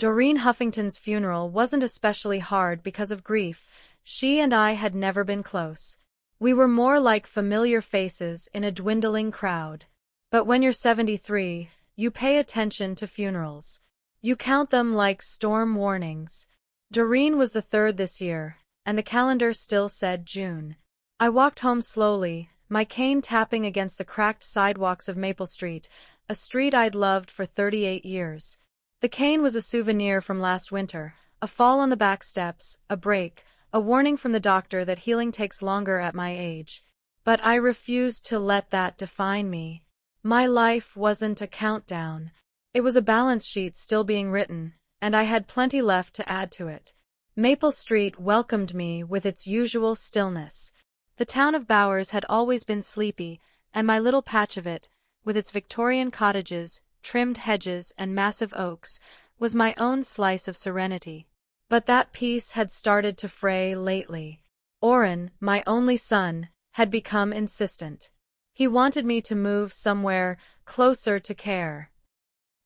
Doreen Huffington's funeral wasn't especially hard because of grief. She and I had never been close. We were more like familiar faces in a dwindling crowd. But when you're 73, you pay attention to funerals. You count them like storm warnings. Doreen was the third this year, and the calendar still said June. I walked home slowly, my cane tapping against the cracked sidewalks of Maple Street, a street I'd loved for 38 years. The cane was a souvenir from last winter, a fall on the back steps, a break, a warning from the doctor that healing takes longer at my age. But I refused to let that define me. My life wasn't a countdown. It was a balance sheet still being written, and I had plenty left to add to it. Maple Street welcomed me with its usual stillness. The town of Bowers had always been sleepy, and my little patch of it, with its Victorian cottages, trimmed hedges, and massive oaks, was my own slice of serenity. But that peace had started to fray lately. Orrin, my only son, had become insistent. He wanted me to move somewhere closer to care.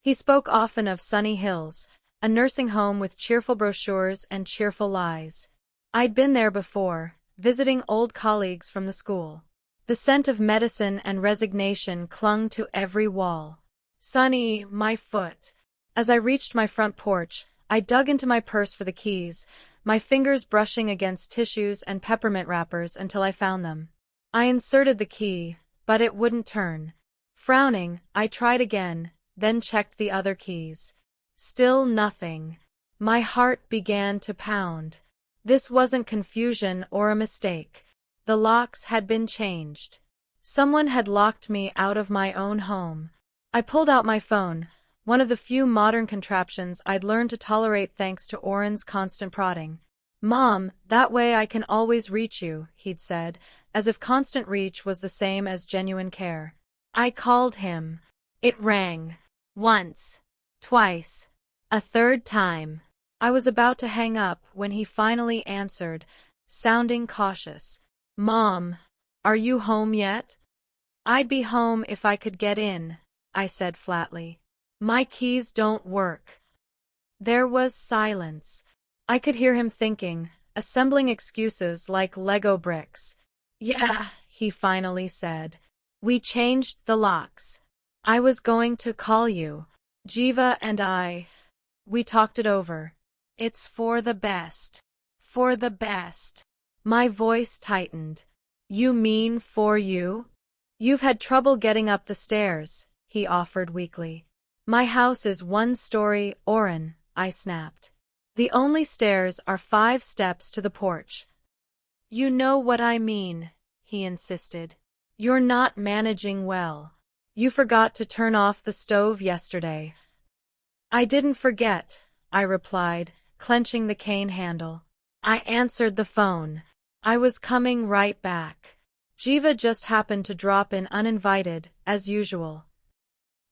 He spoke often of Sunny Hills, a nursing home with cheerful brochures and cheerful lies. I'd been there before, visiting old colleagues from the school. The scent of medicine and resignation clung to every wall. Sunny, my foot. As I reached my front porch, I dug into my purse for the keys, my fingers brushing against tissues and peppermint wrappers until I found them. I inserted the key, but it wouldn't turn. Frowning, I tried again, then checked the other keys. Still nothing. My heart began to pound. This wasn't confusion or a mistake. The locks had been changed. Someone had locked me out of my own home. I pulled out my phone, one of the few modern contraptions I'd learned to tolerate thanks to Orrin's constant prodding. "Mom, that way I can always reach you," he'd said, as if constant reach was the same as genuine care. I called him. It rang. Once. Twice. A third time. I was about to hang up when he finally answered, sounding cautious. "Mom, are you home yet?" "I'd be home if I could get in," I said flatly. "My keys don't work." There was silence. I could hear him thinking, assembling excuses like Lego bricks. "Yeah," he finally said. "We changed the locks. I was going to call you. Jiva and we talked it over. It's for the best. For the best." My voice tightened. "You mean for you?" "You've had trouble getting up the stairs," he offered weakly. "My house is one story, Orrin," I snapped. "The only stairs are 5 steps to the porch." "You know what I mean," he insisted. "You're not managing well. You forgot to turn off the stove yesterday." "I didn't forget," I replied, clenching the cane handle. "I answered the phone. I was coming right back. Jiva just happened to drop in uninvited, as usual."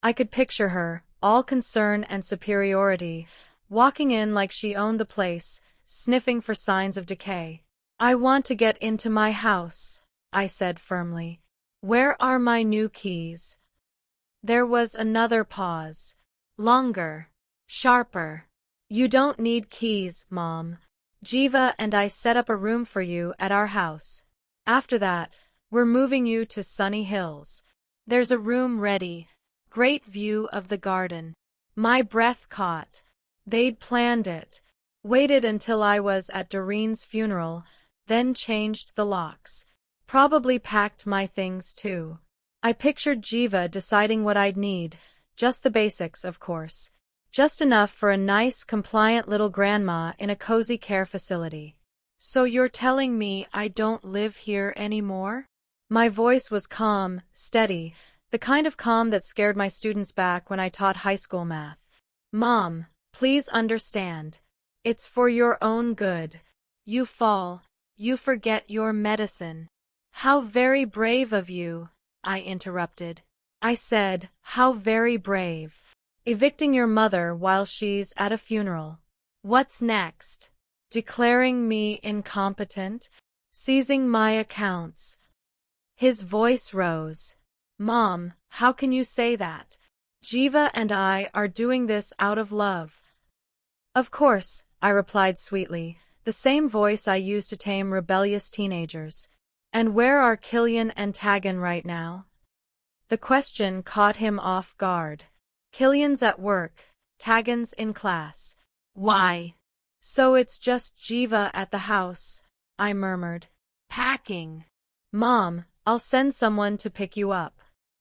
I could picture her, all concern and superiority, walking in like she owned the place, sniffing for signs of decay. "I want to get into my house," I said firmly. "Where are my new keys?" There was another pause. Longer. Sharper. "You don't need keys, Mom. Jiva and I set up a room for you at our house. After that, we're moving you to Sunny Hills. There's a room ready. Great view of the garden." My breath caught. They'd planned it. Waited until I was at Doreen's funeral, then changed the locks. Probably packed my things too. I pictured Jiva deciding what I'd need, just the basics, of course. Just enough for a nice, compliant little grandma in a cozy care facility. "So you're telling me I don't live here anymore?" My voice was calm, steady, the kind of calm that scared my students back when I taught high school math. "Mom, please understand. It's for your own good. You fall. You forget your medicine." "How very brave of you," I interrupted. I said, "How very brave. Evicting your mother while she's at a funeral. What's next? Declaring me incompetent? Seizing my accounts?" His voice rose. "Mom, how can you say that? Jiva and I are doing this out of love." Of course, I replied sweetly, the same voice I used to tame rebellious teenagers. And where are Killian and Tagan right now? The question caught him off guard. Killian's at work, Tagan's in class. Why? So it's just Jiva at the house, I murmured. Packing. Mom, I'll send someone to pick you up.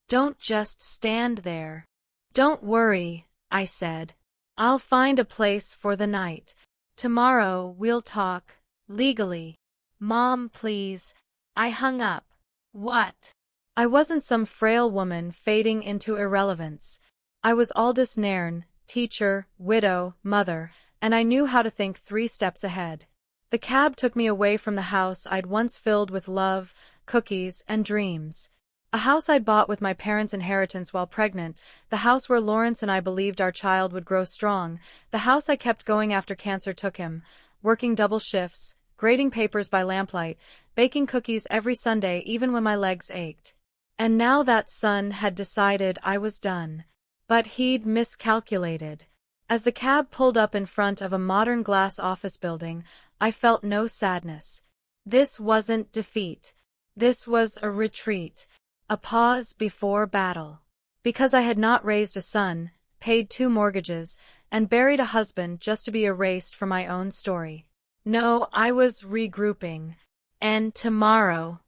Don't just stand there. Don't worry, I said. I'll find a place for the night. Tomorrow we'll talk, legally. Mom, please. I hung up. What? I wasn't some frail woman fading into irrelevance. I was Aldous Nairn, teacher, widow, mother, and I knew how to think 3 steps ahead. The cab took me away from the house I'd once filled with love, cookies, and dreams. A house I'd bought with my parents' inheritance while pregnant, the house where Lawrence and I believed our child would grow strong, the house I kept going after cancer took him, working double shifts, grading papers by lamplight, baking cookies every Sunday even when my legs ached. And now that son had decided I was done. But he'd miscalculated. As the cab pulled up in front of a modern glass office building, I felt no sadness. This wasn't defeat. This was a retreat. A pause before battle. Because I had not raised a son, paid 2 mortgages, and buried a husband just to be erased from my own story. No, I was regrouping. And tomorrow,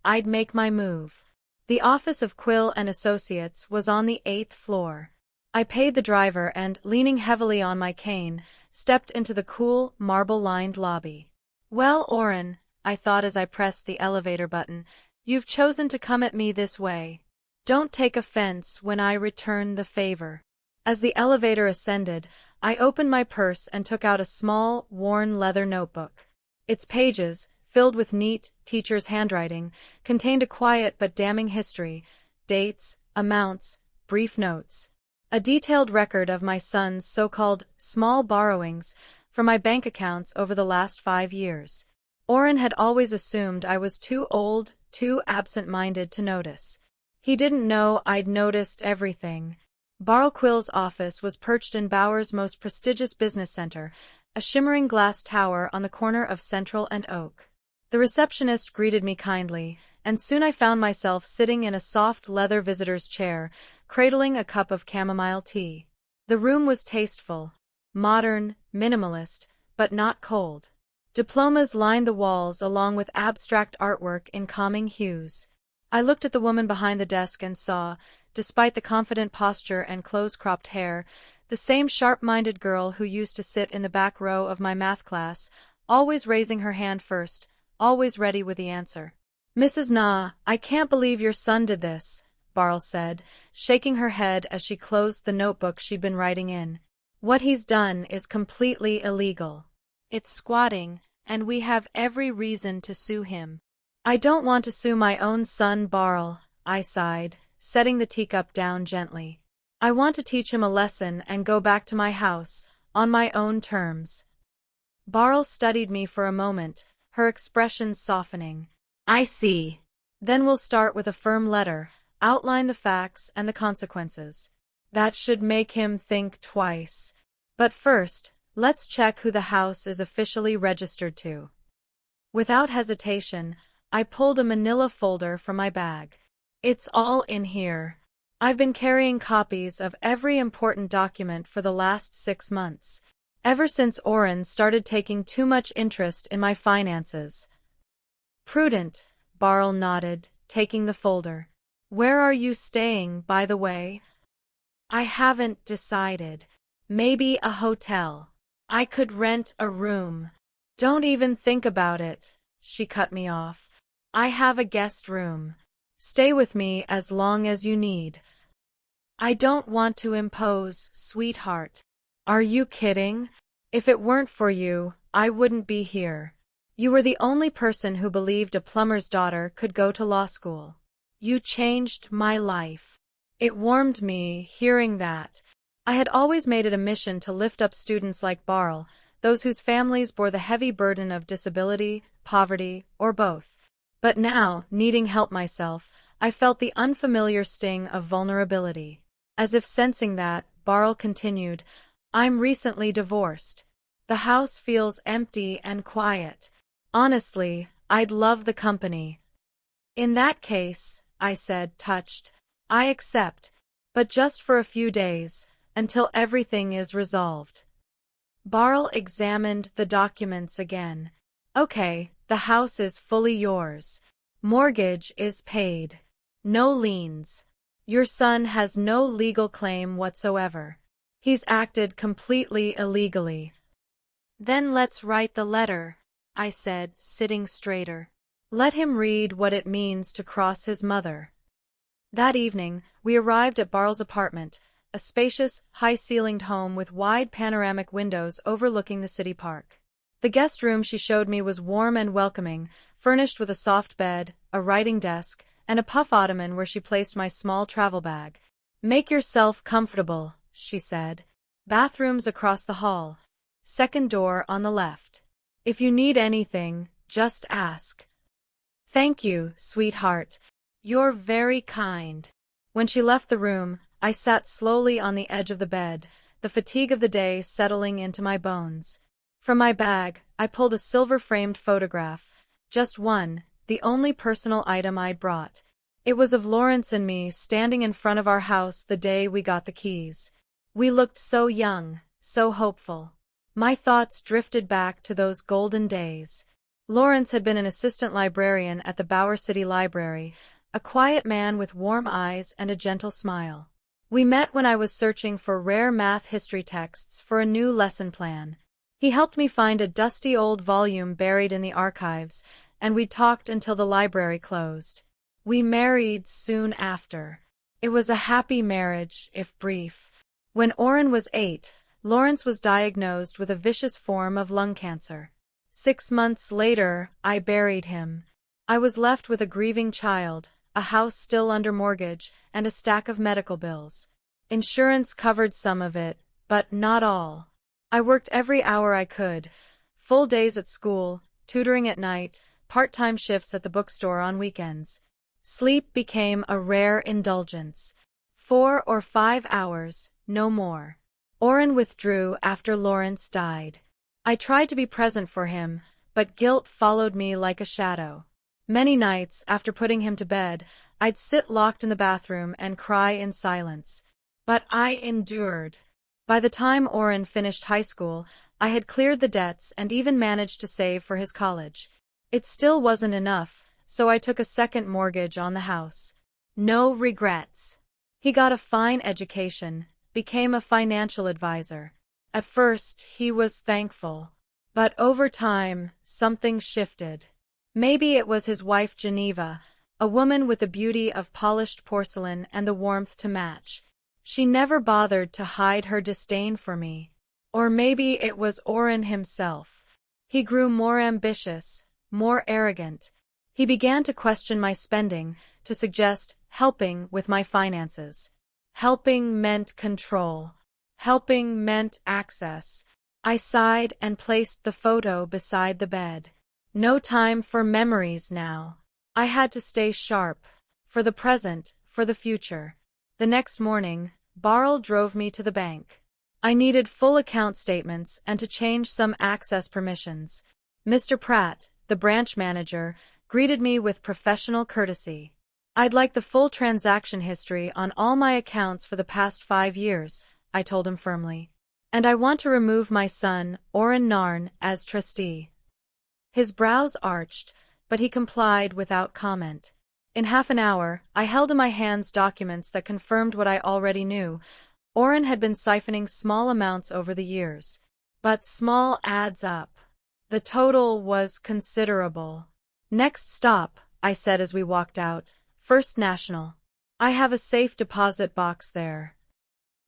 I'd make my move. The office of Quill and Associates was on the 8th floor. I paid the driver and, leaning heavily on my cane, stepped into the cool, marble-lined lobby. Well, Oren, I thought as I pressed the elevator button, you've chosen to come at me this way. Don't take offense when I return the favor. As the elevator ascended, I opened my purse and took out a small, worn leather notebook. Its pages, filled with neat, teacher's handwriting, contained a quiet but damning history, dates, amounts, brief notes. A detailed record of my son's so-called small borrowings from my bank accounts over the last 5 years. Oren had always assumed I was too old, too absent-minded to notice. He didn't know I'd noticed everything. Barl Quill's office was perched in Bauer's most prestigious business center, a shimmering glass tower on the corner of Central and Oak. The receptionist greeted me kindly, and soon I found myself sitting in a soft leather visitor's chair, cradling a cup of chamomile tea. The room was tasteful, modern, minimalist, but not cold. Diplomas lined the walls along with abstract artwork in calming hues. I looked at the woman behind the desk and saw, despite the confident posture and close-cropped hair, the same sharp-minded girl who used to sit in the back row of my math class, always raising her hand first, always ready with the answer. Mrs. Na, I can't believe your son did this, Barl said, shaking her head as she closed the notebook she'd been writing in. What he's done is completely illegal. It's squatting, and we have every reason to sue him. I don't want to sue my own son, Barl, I sighed, setting the teacup down gently. I want to teach him a lesson and go back to my house, on my own terms. Barl studied me for a moment, her expression softening. I see. Then we'll start with a firm letter, outline the facts and the consequences. That should make him think twice. But first, let's check who the house is officially registered to. Without hesitation, I pulled a manila folder from my bag. It's all in here. I've been carrying copies of every important document for the last 6 months, ever since Oren started taking too much interest in my finances. Prudent, Barl nodded, taking the folder. Where are you staying, by the way? I haven't decided. Maybe a hotel. I could rent a room. Don't even think about it, she cut me off. I have a guest room. Stay with me as long as you need. I don't want to impose, sweetheart. Are you kidding? If it weren't for you, I wouldn't be here. You were the only person who believed a plumber's daughter could go to law school. You changed my life. It warmed me, hearing that. I had always made it a mission to lift up students like Barl, those whose families bore the heavy burden of disability, poverty, or both. But now, needing help myself, I felt the unfamiliar sting of vulnerability. As if sensing that, Barl continued, I'm recently divorced. The house feels empty and quiet. Honestly, I'd love the company. In that case, I said, touched, I accept, but just for a few days, until everything is resolved. Barl examined the documents again. Okay, the house is fully yours. Mortgage is paid. No liens. Your son has no legal claim whatsoever. He's acted completely illegally. Then let's write the letter, I said, sitting straighter. Let him read what it means to cross his mother. That evening, we arrived at Barl's apartment, a spacious, high-ceilinged home with wide panoramic windows overlooking the city park. The guest room she showed me was warm and welcoming, furnished with a soft bed, a writing desk, and a puff ottoman where she placed my small travel bag. Make yourself comfortable, she said. Bathrooms across the hall. Second door on the left. If you need anything, just ask. Thank you, sweetheart. You're very kind. When she left the room, I sat slowly on the edge of the bed, the fatigue of the day settling into my bones. From my bag, I pulled a silver-framed photograph. Just one, the only personal item I'd brought. It was of Lawrence and me standing in front of our house the day we got the keys. We looked so young, so hopeful. My thoughts drifted back to those golden days. Lawrence had been an assistant librarian at the Bower City Library, a quiet man with warm eyes and a gentle smile. We met when I was searching for rare math history texts for a new lesson plan. He helped me find a dusty old volume buried in the archives, and we talked until the library closed. We married soon after. It was a happy marriage, if brief. When Oren was 8, Lawrence was diagnosed with a vicious form of lung cancer. 6 months later, I buried him. I was left with a grieving child, a house still under mortgage, and a stack of medical bills. Insurance covered some of it, but not all. I worked every hour I could. Full days at school, tutoring at night, part-time shifts at the bookstore on weekends. Sleep became a rare indulgence. 4 or 5 hours, no more. Oren withdrew after Lawrence died. I tried to be present for him, but guilt followed me like a shadow. Many nights, after putting him to bed, I'd sit locked in the bathroom and cry in silence. But I endured. By the time Oren finished high school, I had cleared the debts and even managed to save for his college. It still wasn't enough, so I took a second mortgage on the house. No regrets. He got a fine education, became a financial advisor. At first, he was thankful. But over time, something shifted. Maybe it was his wife Geneva, a woman with the beauty of polished porcelain and the warmth to match. She never bothered to hide her disdain for me. Or maybe it was Oren himself. He grew more ambitious, more arrogant. He began to question my spending, to suggest helping with my finances. Helping meant control. Helping meant access. I sighed and placed the photo beside the bed. No time for memories now. I had to stay sharp. For the present, for the future. The next morning, Barl drove me to the bank. I needed full account statements and to change some access permissions. Mr. Pratt, the branch manager, greeted me with professional courtesy. I'd like the full transaction history on all my accounts for the past 5 years, I told him firmly. And I want to remove my son, Oren Narn, as trustee. His brows arched, but he complied without comment. In half an hour, I held in my hands documents that confirmed what I already knew. Oren had been siphoning small amounts over the years. But small adds up. The total was considerable. Next stop, I said as we walked out, First National. I have a safe deposit box there.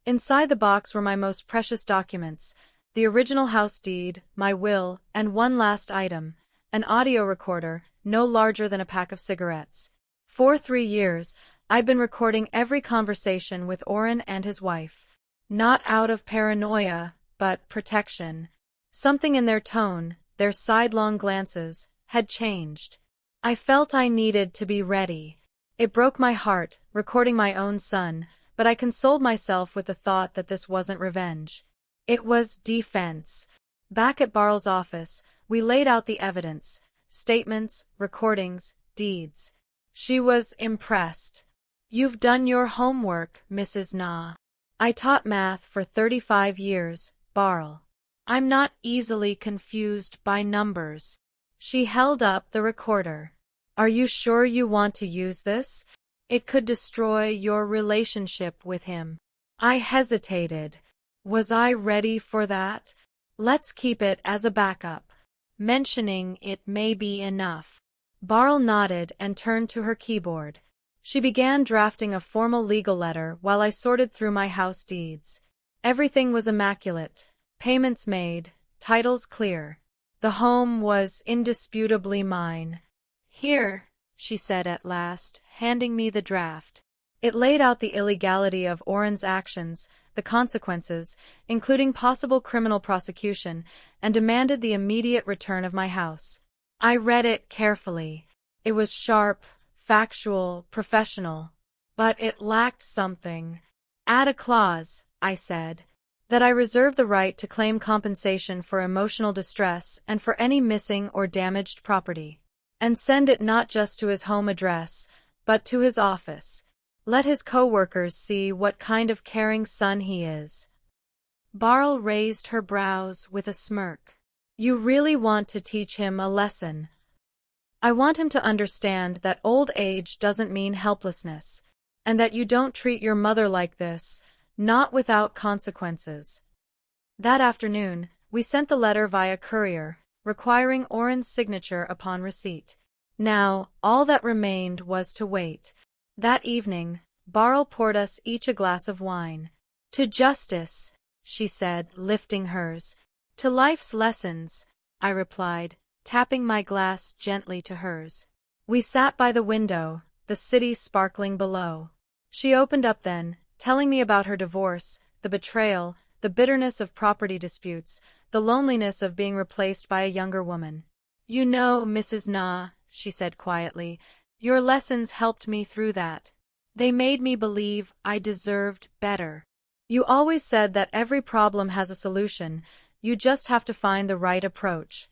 Inside the box were my most precious documents, the original house deed, my will, and one last item, an audio recorder, no larger than a pack of cigarettes. For 3 years, I'd been recording every conversation with Oren and his wife. Not out of paranoia, but protection. Something in their tone, their sidelong glances, had changed. I felt I needed to be ready. It broke my heart, recording my own son, but I consoled myself with the thought that this wasn't revenge. It was defense. Back at Barl's office, we laid out the evidence, statements, recordings, deeds. She was impressed. "You've done your homework, Mrs. Na. I taught math for 35 years, Barl. I'm not easily confused by numbers." She held up the recorder. "Are you sure you want to use this? It could destroy your relationship with him." I hesitated. Was I ready for that? "Let's keep it as a backup. Mentioning it may be enough." Barl nodded and turned to her keyboard. She began drafting a formal legal letter while I sorted through my house deeds. Everything was immaculate. Payments made, titles clear. The home was indisputably mine. "Here," she said at last, handing me the draft. It laid out the illegality of Oren's actions, the consequences, including possible criminal prosecution, and demanded the immediate return of my house. I read it carefully. It was sharp, factual, professional. But it lacked something. "Add a clause," I said, "that I reserve the right to claim compensation for emotional distress and for any missing or damaged property. And send it not just to his home address, but to his office. Let his co-workers see what kind of caring son he is." Barl raised her brows with a smirk. "You really want to teach him a lesson?" "I want him to understand that old age doesn't mean helplessness, and that you don't treat your mother like this, not without consequences." That afternoon, we sent the letter via courier, requiring Oren's signature upon receipt. Now, all that remained was to wait. That evening, Barl poured us each a glass of wine. "To justice," she said, lifting hers. "To life's lessons," I replied, tapping my glass gently to hers. We sat by the window, the city sparkling below. She opened up then, telling me about her divorce, the betrayal, the bitterness of property disputes, the loneliness of being replaced by a younger woman. "You know, Mrs. Na," she said quietly, "your lessons helped me through that. They made me believe I deserved better. You always said that every problem has a solution, you just have to find the right approach."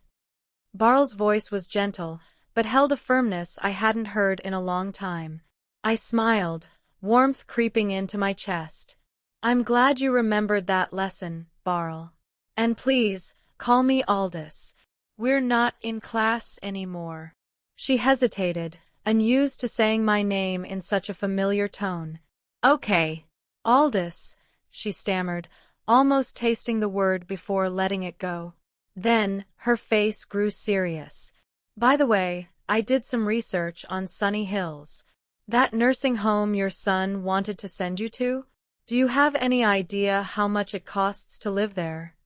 Barl's voice was gentle, but held a firmness I hadn't heard in a long time. I smiled, warmth creeping into my chest. "I'm glad you remembered that lesson, Barl. And please, call me Aldous. We're not in class anymore." She hesitated, unused to saying my name in such a familiar tone. "Okay, Aldous," she stammered, almost tasting the word before letting it go. Then, her face grew serious. "By the way, I did some research on Sunny Hills. That nursing home your son wanted to send you to? Do you have any idea how much it costs to live there?"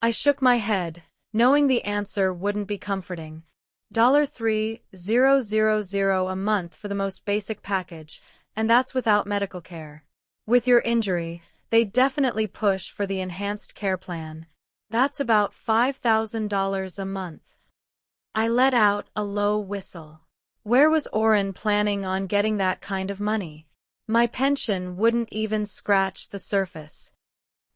I shook my head, knowing the answer wouldn't be comforting. $3,000 a month for the most basic package, and that's without medical care. With your injury, they definitely push for the enhanced care plan. That's about $5,000 a month. I let out a low whistle. Where was Oren planning on getting that kind of money? My pension wouldn't even scratch the surface.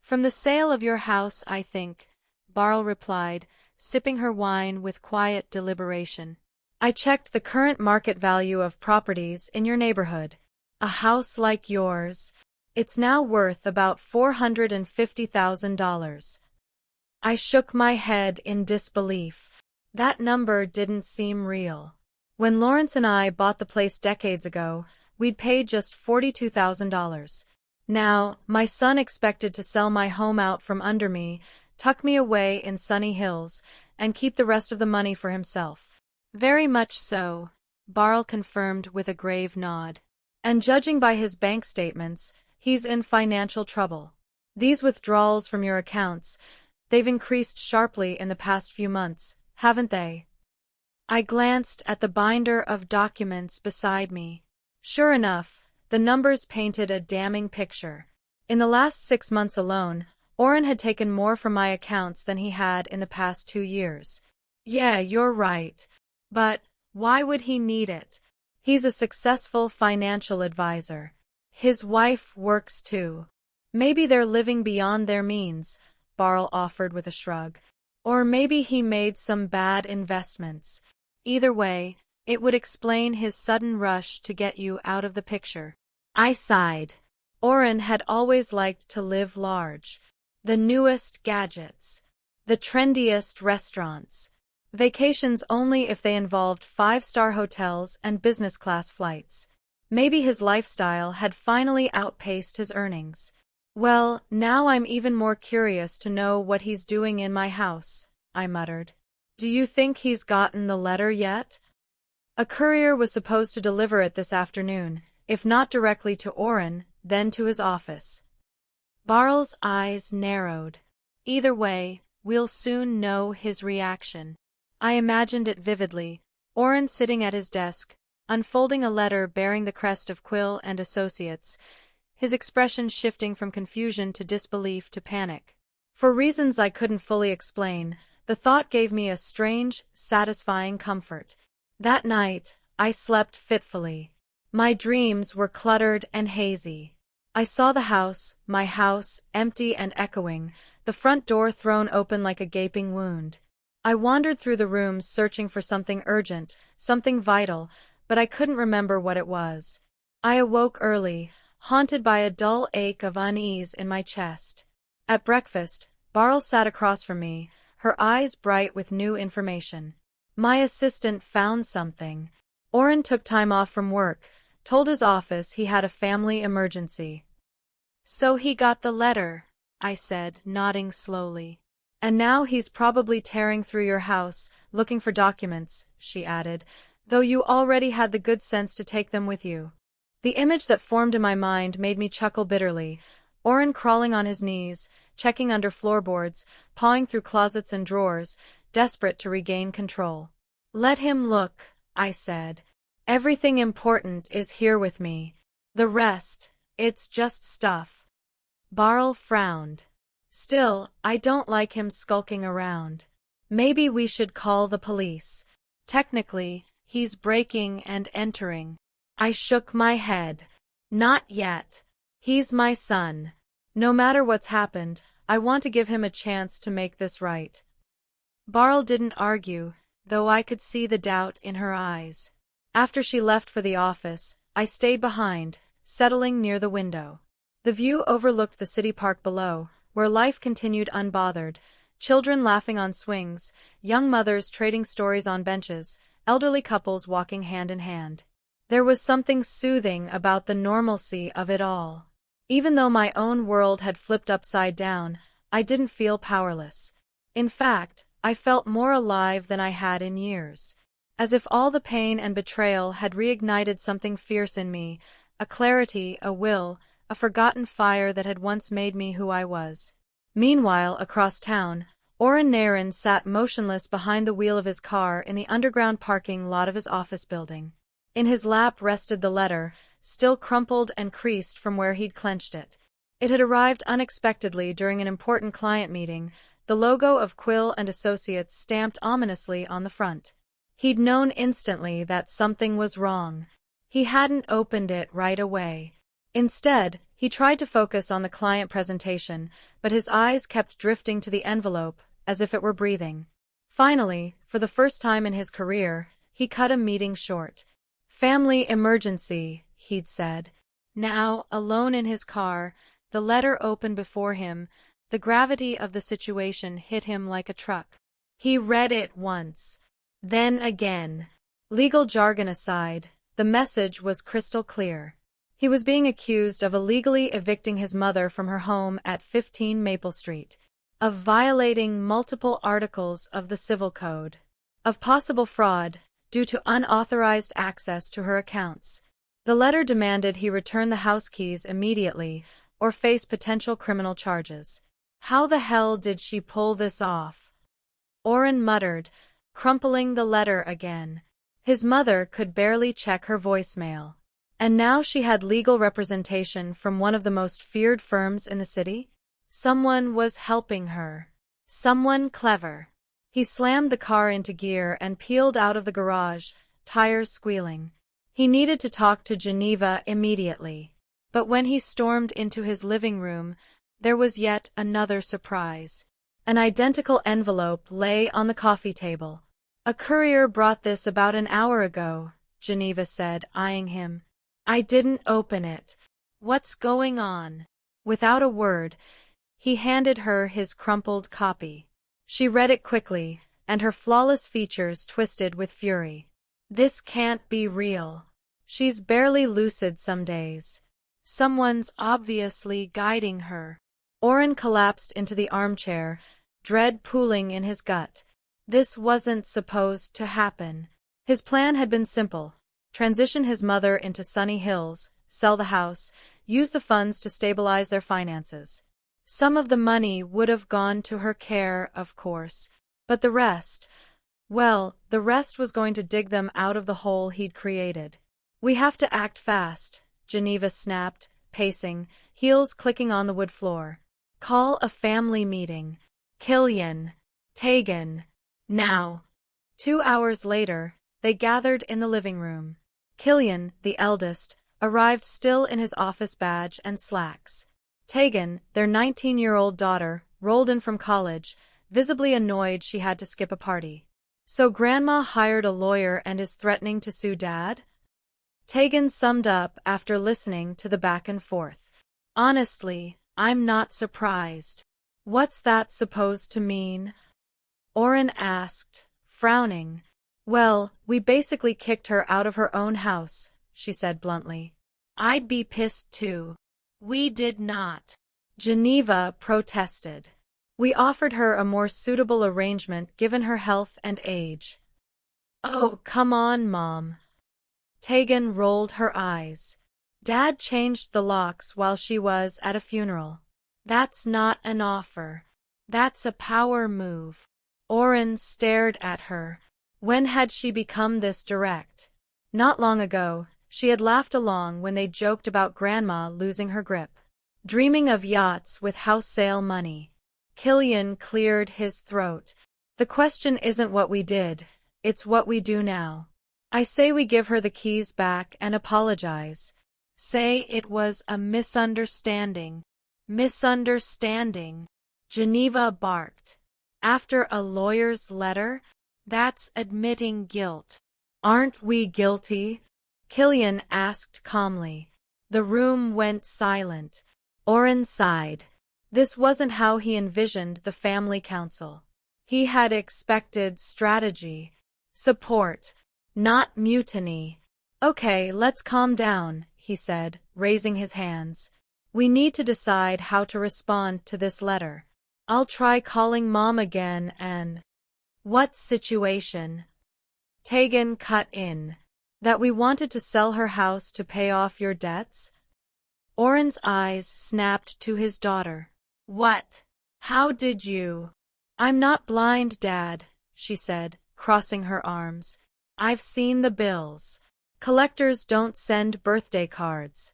"From the sale of your house, I think," Barl replied, sipping her wine with quiet deliberation. "I checked the current market value of properties in your neighborhood. A house like yours, it's now worth about $450,000. I shook my head in disbelief. That number didn't seem real. When Lawrence and I bought the place decades ago, we'd paid just $42,000. Now, my son expected to sell my home out from under me, tuck me away in Sunny Hills, and keep the rest of the money for himself." "Very much so," Barl confirmed with a grave nod. "And judging by his bank statements, he's in financial trouble. These withdrawals from your accounts, they've increased sharply in the past few months, haven't they?" I glanced at the binder of documents beside me. Sure enough, the numbers painted a damning picture. In the last 6 months alone, Oren had taken more from my accounts than he had in the past 2 years. "Yeah, you're right. But why would he need it? He's a successful financial advisor. His wife works too. Maybe they're living beyond their means, Barl offered with a shrug. Or maybe he made some bad investments. Either way, it would explain his sudden rush to get you out of the picture. I sighed. Oren had always liked to live large. The newest gadgets. The trendiest restaurants. Vacations only if they involved five-star hotels and business-class flights. Maybe his lifestyle had finally outpaced his earnings. Well, now I'm even more curious to know what he's doing in my house, I muttered. Do you think he's gotten the letter yet? A courier was supposed to deliver it this afternoon, if not directly to Oren, then to his office. Barl's eyes narrowed. Either way, we'll soon know his reaction. I imagined it vividly, Oren sitting at his desk, unfolding a letter bearing the crest of Quill and Associates, his expression shifting from confusion to disbelief to panic. For reasons I couldn't fully explain, the thought gave me a strange, satisfying comfort. That night, I slept fitfully. My dreams were cluttered and hazy. I saw the house, my house, empty and echoing, the front door thrown open like a gaping wound. I wandered through the rooms searching for something urgent, something vital, but I couldn't remember what it was. I awoke early, haunted by a dull ache of unease in my chest. At breakfast, Barl sat across from me, her eyes bright with new information. My assistant found something. Oren took time off from work, told his office he had a family emergency. So he got the letter, I said, nodding slowly. And now he's probably tearing through your house, looking for documents, she added, though you already had the good sense to take them with you. The image that formed in my mind made me chuckle bitterly. Oren crawling on his knees, checking under floorboards, pawing through closets and drawers, desperate to regain control. Let him look, I said. Everything important is here with me. The rest, it's just stuff. Barl frowned. Still, I don't like him skulking around. Maybe we should call the police. Technically, he's breaking and entering. I shook my head. Not yet. He's my son. No matter what's happened, I want to give him a chance to make this right. Barl didn't argue, though I could see the doubt in her eyes. After she left for the office, I stayed behind, settling near the window. The view overlooked the city park below, where life continued unbothered, children laughing on swings, young mothers trading stories on benches, elderly couples walking hand in hand. There was something soothing about the normalcy of it all. Even though my own world had flipped upside down, I didn't feel powerless. In fact, I felt more alive than I had in years. As if all the pain and betrayal had reignited something fierce in me, a clarity, a will, a forgotten fire that had once made me who I was. Meanwhile, across town, Oren Naren sat motionless behind the wheel of his car in the underground parking lot of his office building. In his lap rested the letter, still crumpled and creased from where he'd clenched it. It had arrived unexpectedly during an important client meeting, the logo of Quill and Associates stamped ominously on the front. He'd known instantly that something was wrong. He hadn't opened it right away. Instead, he tried to focus on the client presentation, but his eyes kept drifting to the envelope, as if it were breathing. Finally, for the first time in his career, he cut a meeting short. Family emergency, he'd said. Now, alone in his car, the letter open before him, the gravity of the situation hit him like a truck. He read it once. Then again. Legal jargon aside, the message was crystal clear. He was being accused of illegally evicting his mother from her home at 15 Maple Street, of violating multiple articles of the Civil Code, of possible fraud due to unauthorized access to her accounts. The letter demanded he return the house keys immediately or face potential criminal charges. How the hell did she pull this off? Oren muttered, crumpling the letter again. His mother could barely check her voicemail. And now she had legal representation from one of the most feared firms in the city? Someone was helping her. Someone clever. He slammed the car into gear and peeled out of the garage, tires squealing. He needed to talk to Geneva immediately. But when he stormed into his living room, there was yet another surprise. An identical envelope lay on the coffee table. A courier brought this about an hour ago, Geneva said, eyeing him. I didn't open it. What's going on? Without a word, he handed her his crumpled copy. She read it quickly, and her flawless features twisted with fury. This can't be real. She's barely lucid some days. Someone's obviously guiding her. Oren collapsed into the armchair, dread pooling in his gut. This wasn't supposed to happen. His plan had been simple. Transition his mother into Sunny Hills, sell the house, use the funds to stabilize their finances. Some of the money would have gone to her care, of course, but the rest, well, the rest was going to dig them out of the hole he'd created. We have to act fast, Geneva snapped, pacing, heels clicking on the wood floor. Call a family meeting. Killian. Tegan. Now. 2 hours later, they gathered in the living room. Killian, the eldest, arrived still in his office badge and slacks. Tegan, their 19-year-old daughter, rolled in from college, visibly annoyed she had to skip a party. So Grandma hired a lawyer and is threatening to sue Dad? Tegan summed up after listening to the back and forth. Honestly, I'm not surprised. What's that supposed to mean? Oren asked, frowning. Well, we basically kicked her out of her own house, she said bluntly. I'd be pissed too. We did not. Geneva protested. We offered her a more suitable arrangement given her health and age. Oh, come on, Mom. Tegan rolled her eyes. Dad changed the locks while she was at a funeral. That's not an offer. That's a power move. Oren stared at her. When had she become this direct? Not long ago, she had laughed along when they joked about Grandma losing her grip. Dreaming of yachts with house sale money. Killian cleared his throat. The question isn't what we did, it's what we do now. I say we give her the keys back and apologize. Say it was a misunderstanding. Misunderstanding. Geneva barked. After a lawyer's letter? That's admitting guilt. Aren't we guilty? Killian asked calmly. The room went silent. Oren sighed. This wasn't how he envisioned the family council. He had expected strategy, support, not mutiny. Okay, let's calm down, he said, raising his hands. We need to decide how to respond to this letter. I'll try calling Mom again and… What situation? Tegan cut in. That we wanted to sell her house to pay off your debts? Oren's eyes snapped to his daughter. What? How did you? I'm not blind, Dad, she said, crossing her arms. I've seen the bills. Collectors don't send birthday cards.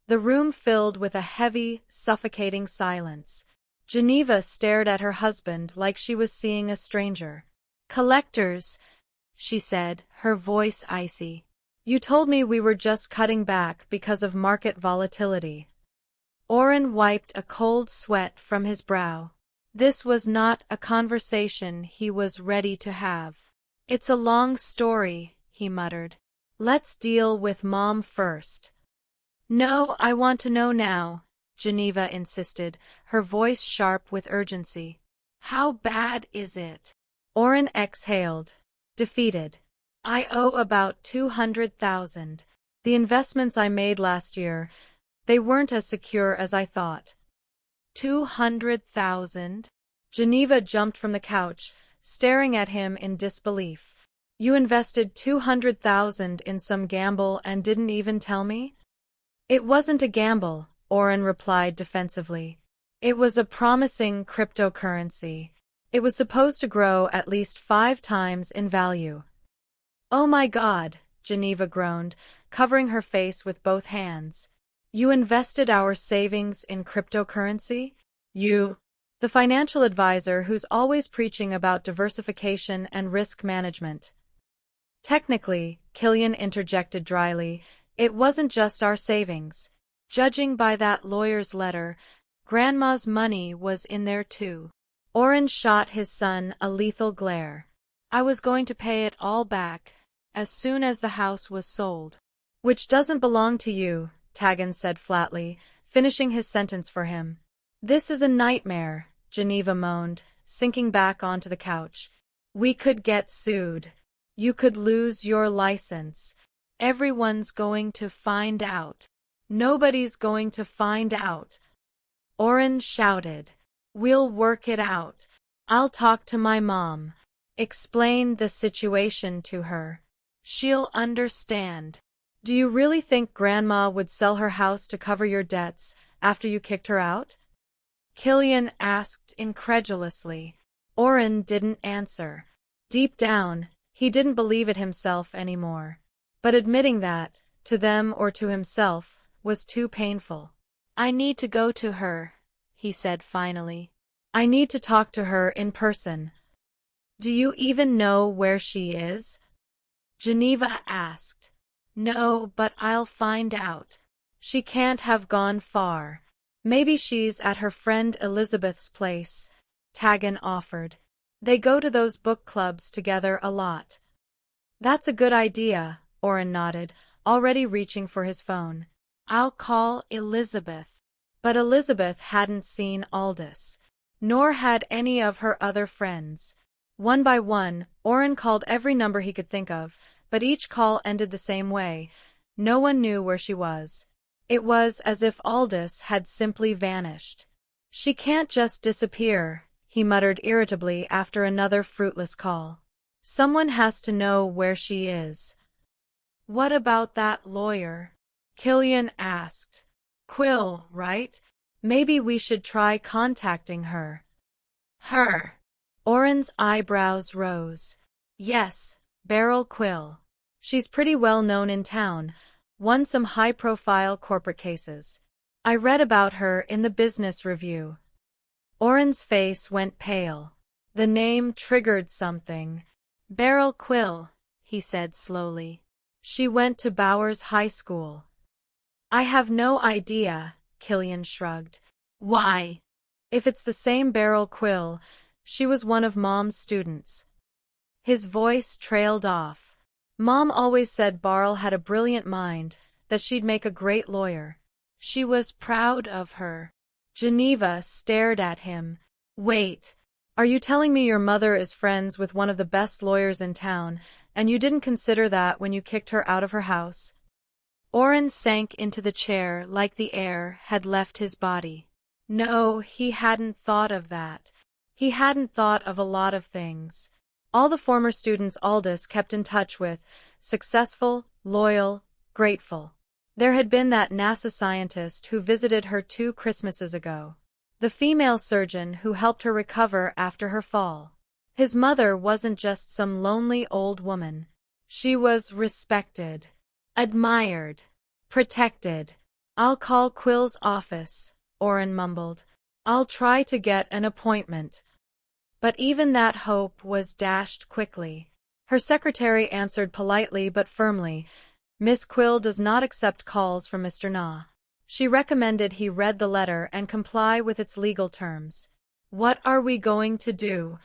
The room filled with a heavy, suffocating silence. Geneva stared at her husband like she was seeing a stranger. Collectors, she said, her voice icy. You told me we were just cutting back because of market volatility. Oren wiped a cold sweat from his brow. This was not a conversation he was ready to have. It's a long story, he muttered. Let's deal with Mom first. No, I want to know now, Geneva insisted, her voice sharp with urgency. How bad is it? Oren exhaled, defeated. I owe about 200,000. The investments I made last year, they weren't as secure as I thought. 200,000? Geneva jumped from the couch, staring at him in disbelief. You invested 200,000 in some gamble and didn't even tell me? It wasn't a gamble, Oren replied defensively. It was a promising cryptocurrency. It was supposed to grow at least 5 times in value. Oh my God, Geneva groaned, covering her face with both hands. You invested our savings in cryptocurrency? You? The financial advisor who's always preaching about diversification and risk management. Technically, Killian interjected dryly, it wasn't just our savings. Judging by that lawyer's letter, Grandma's money was in there too. Oren shot his son a lethal glare. I was going to pay it all back as soon as the house was sold. Which doesn't belong to you, Tagan said flatly, finishing his sentence for him. This is a nightmare, Geneva moaned, sinking back onto the couch. We could get sued. You could lose your license. Everyone's going to find out. Nobody's going to find out. Oren shouted. We'll work it out. I'll talk to my mom. Explain the situation to her. She'll understand. Do you really think Grandma would sell her house to cover your debts after you kicked her out? Killian asked incredulously. Oren didn't answer. Deep down, he didn't believe it himself anymore. But admitting that, to them or to himself, was too painful. I need to go to her, he said finally. I need to talk to her in person. Do you even know where she is? Geneva asked. No, but I'll find out. She can't have gone far. Maybe she's at her friend Elizabeth's place, Tagan offered. They go to those book clubs together a lot. That's a good idea, Oren nodded, already reaching for his phone. I'll call Elizabeth. But Elizabeth hadn't seen Aldous, nor had any of her other friends. One by one, Oren called every number he could think of, but each call ended the same way. No one knew where she was. It was as if Aldous had simply vanished. She can't just disappear, he muttered irritably after another fruitless call. Someone has to know where she is. What about that lawyer? Killian asked. Quill, right? Maybe we should try contacting her. Her. Oren's eyebrows rose. Yes, Beryl Quill. She's pretty well known in town, won some high-profile corporate cases. I read about her in the Business Review. Oren's face went pale. The name triggered something. Beryl Quill, he said slowly. She went to Bowers High School. I have no idea, Killian shrugged. Why? If it's the same Beryl Quill, she was one of Mom's students. His voice trailed off. Mom always said Barl had a brilliant mind, that she'd make a great lawyer. She was proud of her. Geneva stared at him. Wait, are you telling me your mother is friends with one of the best lawyers in town, and you didn't consider that when you kicked her out of her house? Oren sank into the chair like the air had left his body. No, he hadn't thought of that. He hadn't thought of a lot of things. All the former students Aldous kept in touch with, successful, loyal, grateful. There had been that NASA scientist who visited her 2 Christmases ago. The female surgeon who helped her recover after her fall. His mother wasn't just some lonely old woman. She was respected, admired, protected. I'll call Quill's office, Oren mumbled. I'll try to get an appointment. But even that hope was dashed quickly. Her secretary answered politely but firmly. Miss Quill does not accept calls from Mr. Na. She recommended he read the letter and comply with its legal terms. What are we going to do?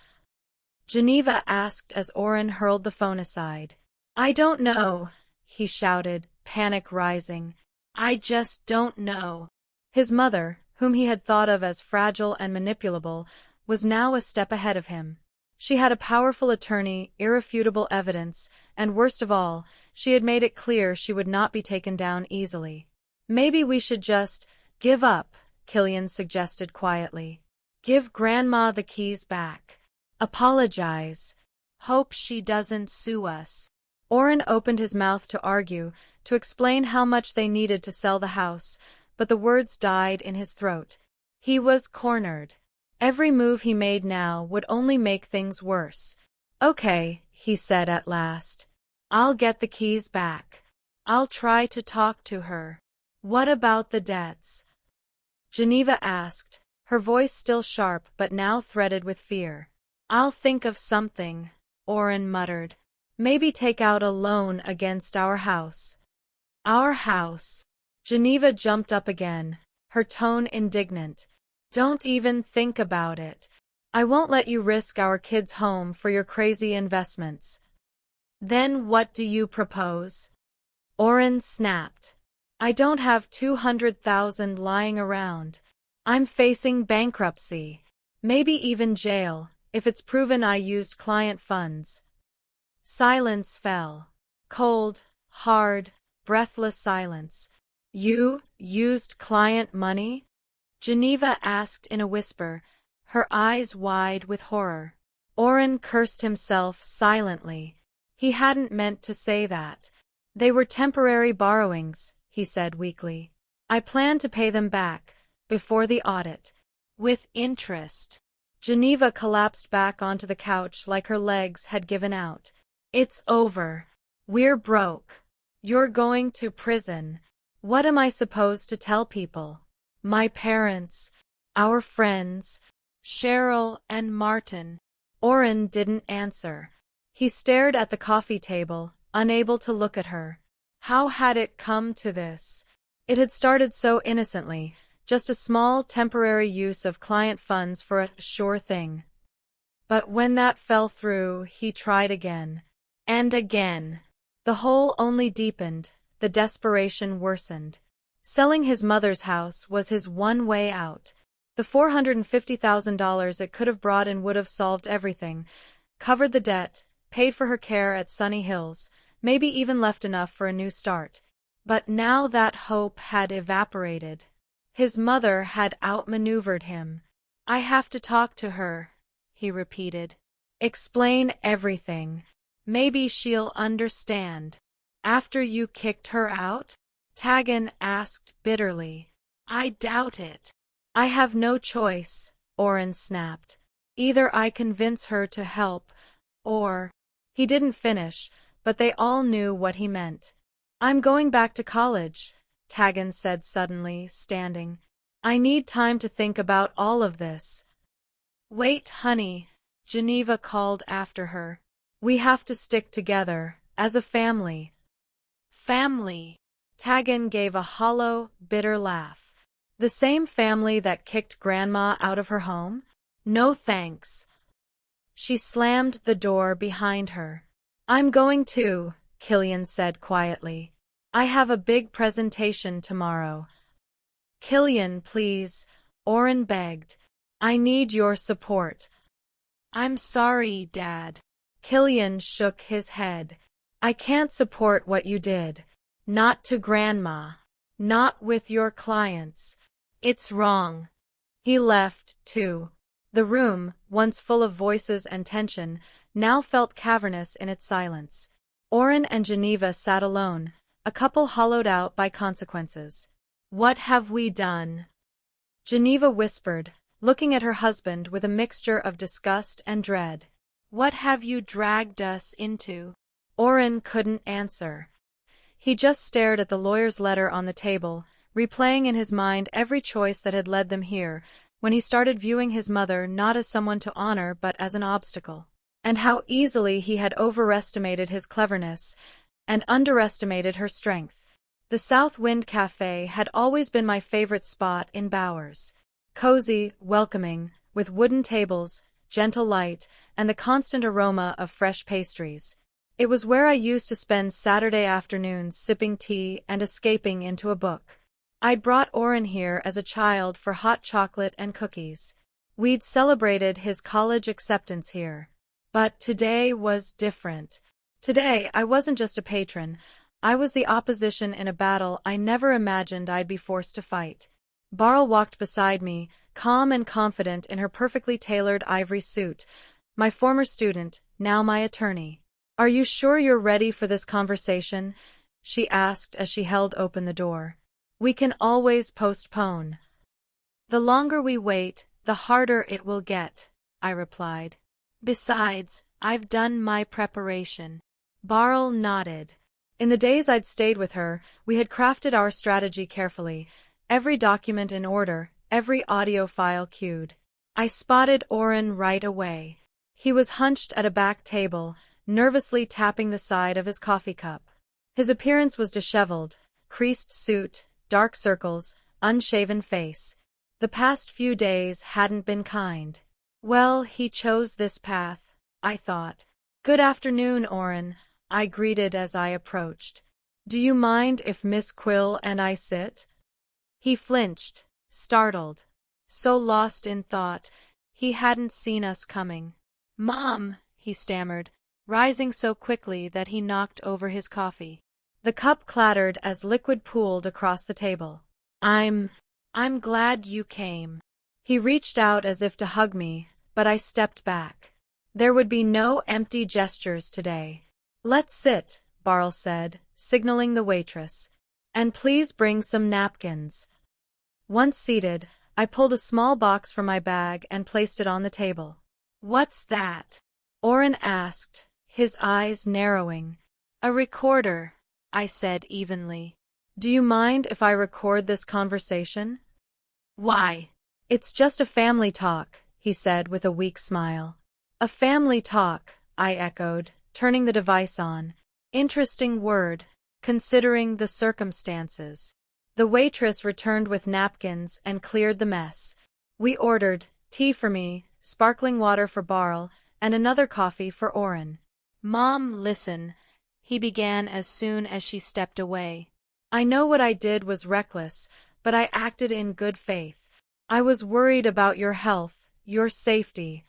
Geneva asked as Oren hurled the phone aside. I don't know, he shouted, panic rising. I just don't know. His mother, whom he had thought of as fragile and manipulable, was now a step ahead of him. She had a powerful attorney, irrefutable evidence, and worst of all, she had made it clear she would not be taken down easily. Maybe we should just give up, Killian suggested quietly. Give Grandma the keys back. Apologize. Hope she doesn't sue us. Oren opened his mouth to argue, to explain how much they needed to sell the house, but the words died in his throat. He was cornered. Every move he made now would only make things worse. Okay, he said at last. I'll get the keys back. I'll try to talk to her. What about the debts? Geneva asked, her voice still sharp but now threaded with fear. I'll think of something, Oren muttered. Maybe take out a loan against our house. Our house. Geneva jumped up again, her tone indignant. Don't even think about it. I won't let you risk our kids' home for your crazy investments. Then what do you propose? Oren snapped. I don't have 200,000 lying around. I'm facing bankruptcy. Maybe even jail, if it's proven I used client funds. Silence fell. Cold, hard, breathless silence. You used client money? Geneva asked in a whisper, her eyes wide with horror. Oren cursed himself silently. He hadn't meant to say that. They were temporary borrowings, he said weakly. I plan to pay them back, before the audit. With interest. Geneva collapsed back onto the couch like her legs had given out. It's over. We're broke. You're going to prison. What am I supposed to tell people? My parents, our friends, Cheryl and Martin. Oren didn't answer. He stared at the coffee table, unable to look at her. How had it come to this? It had started so innocently, just a small temporary use of client funds for a sure thing. But when that fell through, he tried again. And again. The hole only deepened, the desperation worsened. Selling his mother's house was his one way out. The $450,000 it could have brought in would have solved everything, covered the debt, paid for her care at Sunny Hills, maybe even left enough for a new start. But now that hope had evaporated. His mother had outmaneuvered him. I have to talk to her, he repeated. Explain everything. Maybe she'll understand. After you kicked her out? Tagan asked bitterly. I doubt it. I have no choice, Oren snapped. Either I convince her to help, or… He didn't finish, but they all knew what he meant. I'm going back to college, Tagan said suddenly, standing. I need time to think about all of this. Wait, honey, Geneva called after her. We have to stick together, as a family. Family. Tagan gave a hollow, bitter laugh. The same family that kicked Grandma out of her home? No thanks. She slammed the door behind her. I'm going too, Killian said quietly. I have a big presentation tomorrow. Killian, please, Oren begged. I need your support. I'm sorry, Dad. Killian shook his head. I can't support what you did. Not to Grandma. Not with your clients. It's wrong. He left, too. The room, once full of voices and tension, now felt cavernous in its silence. Oren and Geneva sat alone, a couple hollowed out by consequences. What have we done? Geneva whispered, looking at her husband with a mixture of disgust and dread. What have you dragged us into? Oren couldn't answer. He just stared at the lawyer's letter on the table, replaying in his mind every choice that had led them here, when he started viewing his mother not as someone to honor but as an obstacle. And how easily he had overestimated his cleverness and underestimated her strength. The South Wind Café had always been my favorite spot in Bowers. Cozy, welcoming, with wooden tables, gentle light, and the constant aroma of fresh pastries. It was where I used to spend Saturday afternoons sipping tea and escaping into a book. I'd brought Oren here as a child for hot chocolate and cookies. We'd celebrated his college acceptance here. But today was different. Today, I wasn't just a patron. I was the opposition in a battle I never imagined I'd be forced to fight. Barl walked beside me, calm and confident in her perfectly tailored ivory suit. My former student, now my attorney. Are you sure you're ready for this conversation? She asked as she held open the door. We can always postpone. The longer we wait, the harder it will get, I replied. Besides, I've done my preparation. Barl nodded. In the days I'd stayed with her, we had crafted our strategy carefully, every document in order, every audio file cued. I spotted Oren right away. He was hunched at a back table, nervously tapping the side of his coffee cup. His appearance was disheveled, creased suit, dark circles, unshaven face. The past few days hadn't been kind. Well, he chose this path, I thought. Good afternoon, Oren, I greeted as I approached. Do you mind if Miss Quill and I sit? He flinched, startled, so lost in thought, he hadn't seen us coming. Mom, he stammered, rising so quickly that he knocked over his coffee. The cup clattered as liquid pooled across the table. I'm glad you came. He reached out as if to hug me, but I stepped back. There would be no empty gestures today. Let's sit, Barl said, signaling the waitress. And please bring some napkins. Once seated, I pulled a small box from my bag and placed it on the table. What's that? Oren asked, his eyes narrowing. A recorder, I said evenly. Do you mind if I record this conversation? Why? It's just a family talk, he said with a weak smile. A family talk, I echoed, turning the device on. Interesting word, considering the circumstances. The waitress returned with napkins and cleared the mess. We ordered tea for me, sparkling water for Barl, and another coffee for Oren. Mom, listen, he began as soon as she stepped away. I know what I did was reckless, but I acted in good faith. I was worried about your health, your safety.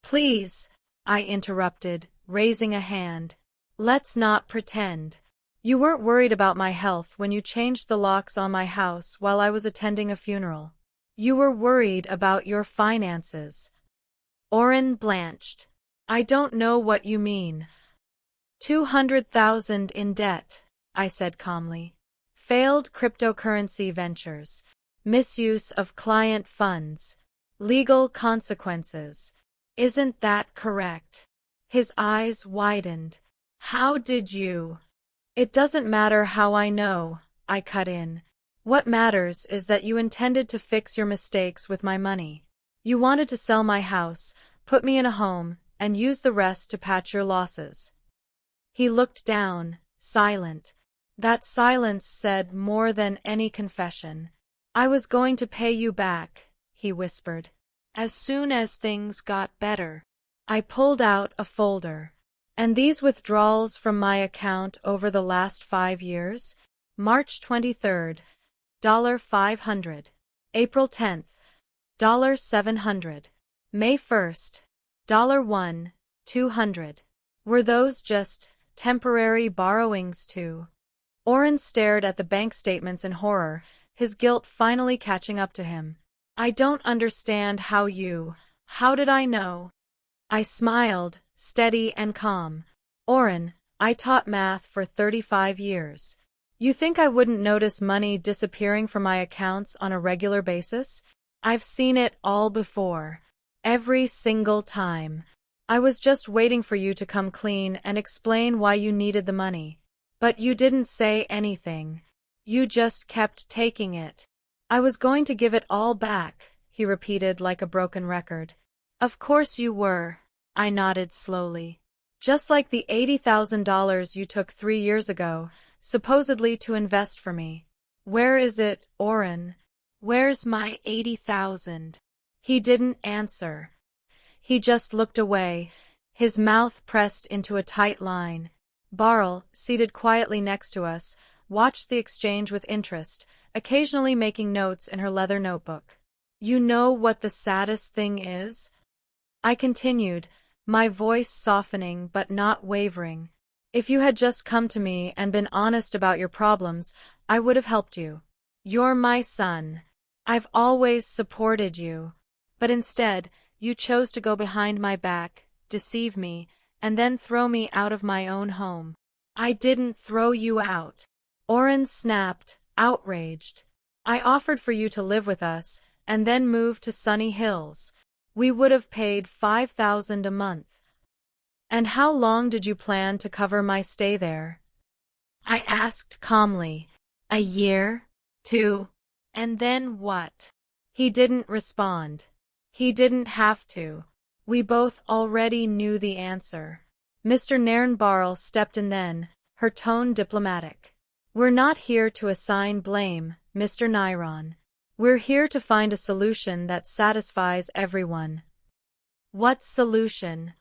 Please, I interrupted, raising a hand. Let's not pretend. You weren't worried about my health when you changed the locks on my house while I was attending a funeral. You were worried about your finances. Oren blanched. I don't know what you mean. 200,000 in debt, I said calmly. Failed cryptocurrency ventures. Misuse of client funds. Legal consequences. Isn't that correct? His eyes widened. How did you? It doesn't matter how I know, I cut in. What matters is that you intended to fix your mistakes with my money. You wanted to sell my house, put me in a home, and use the rest to patch your losses. He looked down, silent. That silence said more than any confession. I was going to pay you back, he whispered. As soon as things got better. I pulled out a folder. And these withdrawals from my account over the last 5 years? March 23rd, $500. April 10th, $700. May 1st, $200. Were those just temporary borrowings too? Oren stared at the bank statements in horror, his guilt finally catching up to him. I don't understand how did I know? I smiled, steady and calm. Oren, I taught math for 35 years. You think I wouldn't notice money disappearing from my accounts on a regular basis? I've seen it all before. Every single time. I was just waiting for you to come clean and explain why you needed the money. But you didn't say anything. You just kept taking it. I was going to give it all back, he repeated like a broken record. Of course you were, I nodded slowly. Just like the $80,000 you took 3 years ago, supposedly to invest for me. Where is it, Oren? Where's my 80,000? He didn't answer. He just looked away, his mouth pressed into a tight line. Barl, seated quietly next to us, watched the exchange with interest, occasionally making notes in her leather notebook. You know what the saddest thing is? I continued, my voice softening but not wavering. If you had just come to me and been honest about your problems, I would have helped you. You're my son. I've always supported you. But instead, you chose to go behind my back, deceive me, and then throw me out of my own home. I didn't throw you out. Oren snapped, outraged. I offered for you to live with us, and then move to Sunny Hills. We would have paid $5,000 a month. And how long did you plan to cover my stay there? I asked calmly. A year? 2? And then what? He didn't respond. He didn't have to. We both already knew the answer. Mr. Nairn Barl stepped in then, her tone diplomatic. We're not here to assign blame, Mr. Nairon. We're here to find a solution that satisfies everyone. What solution?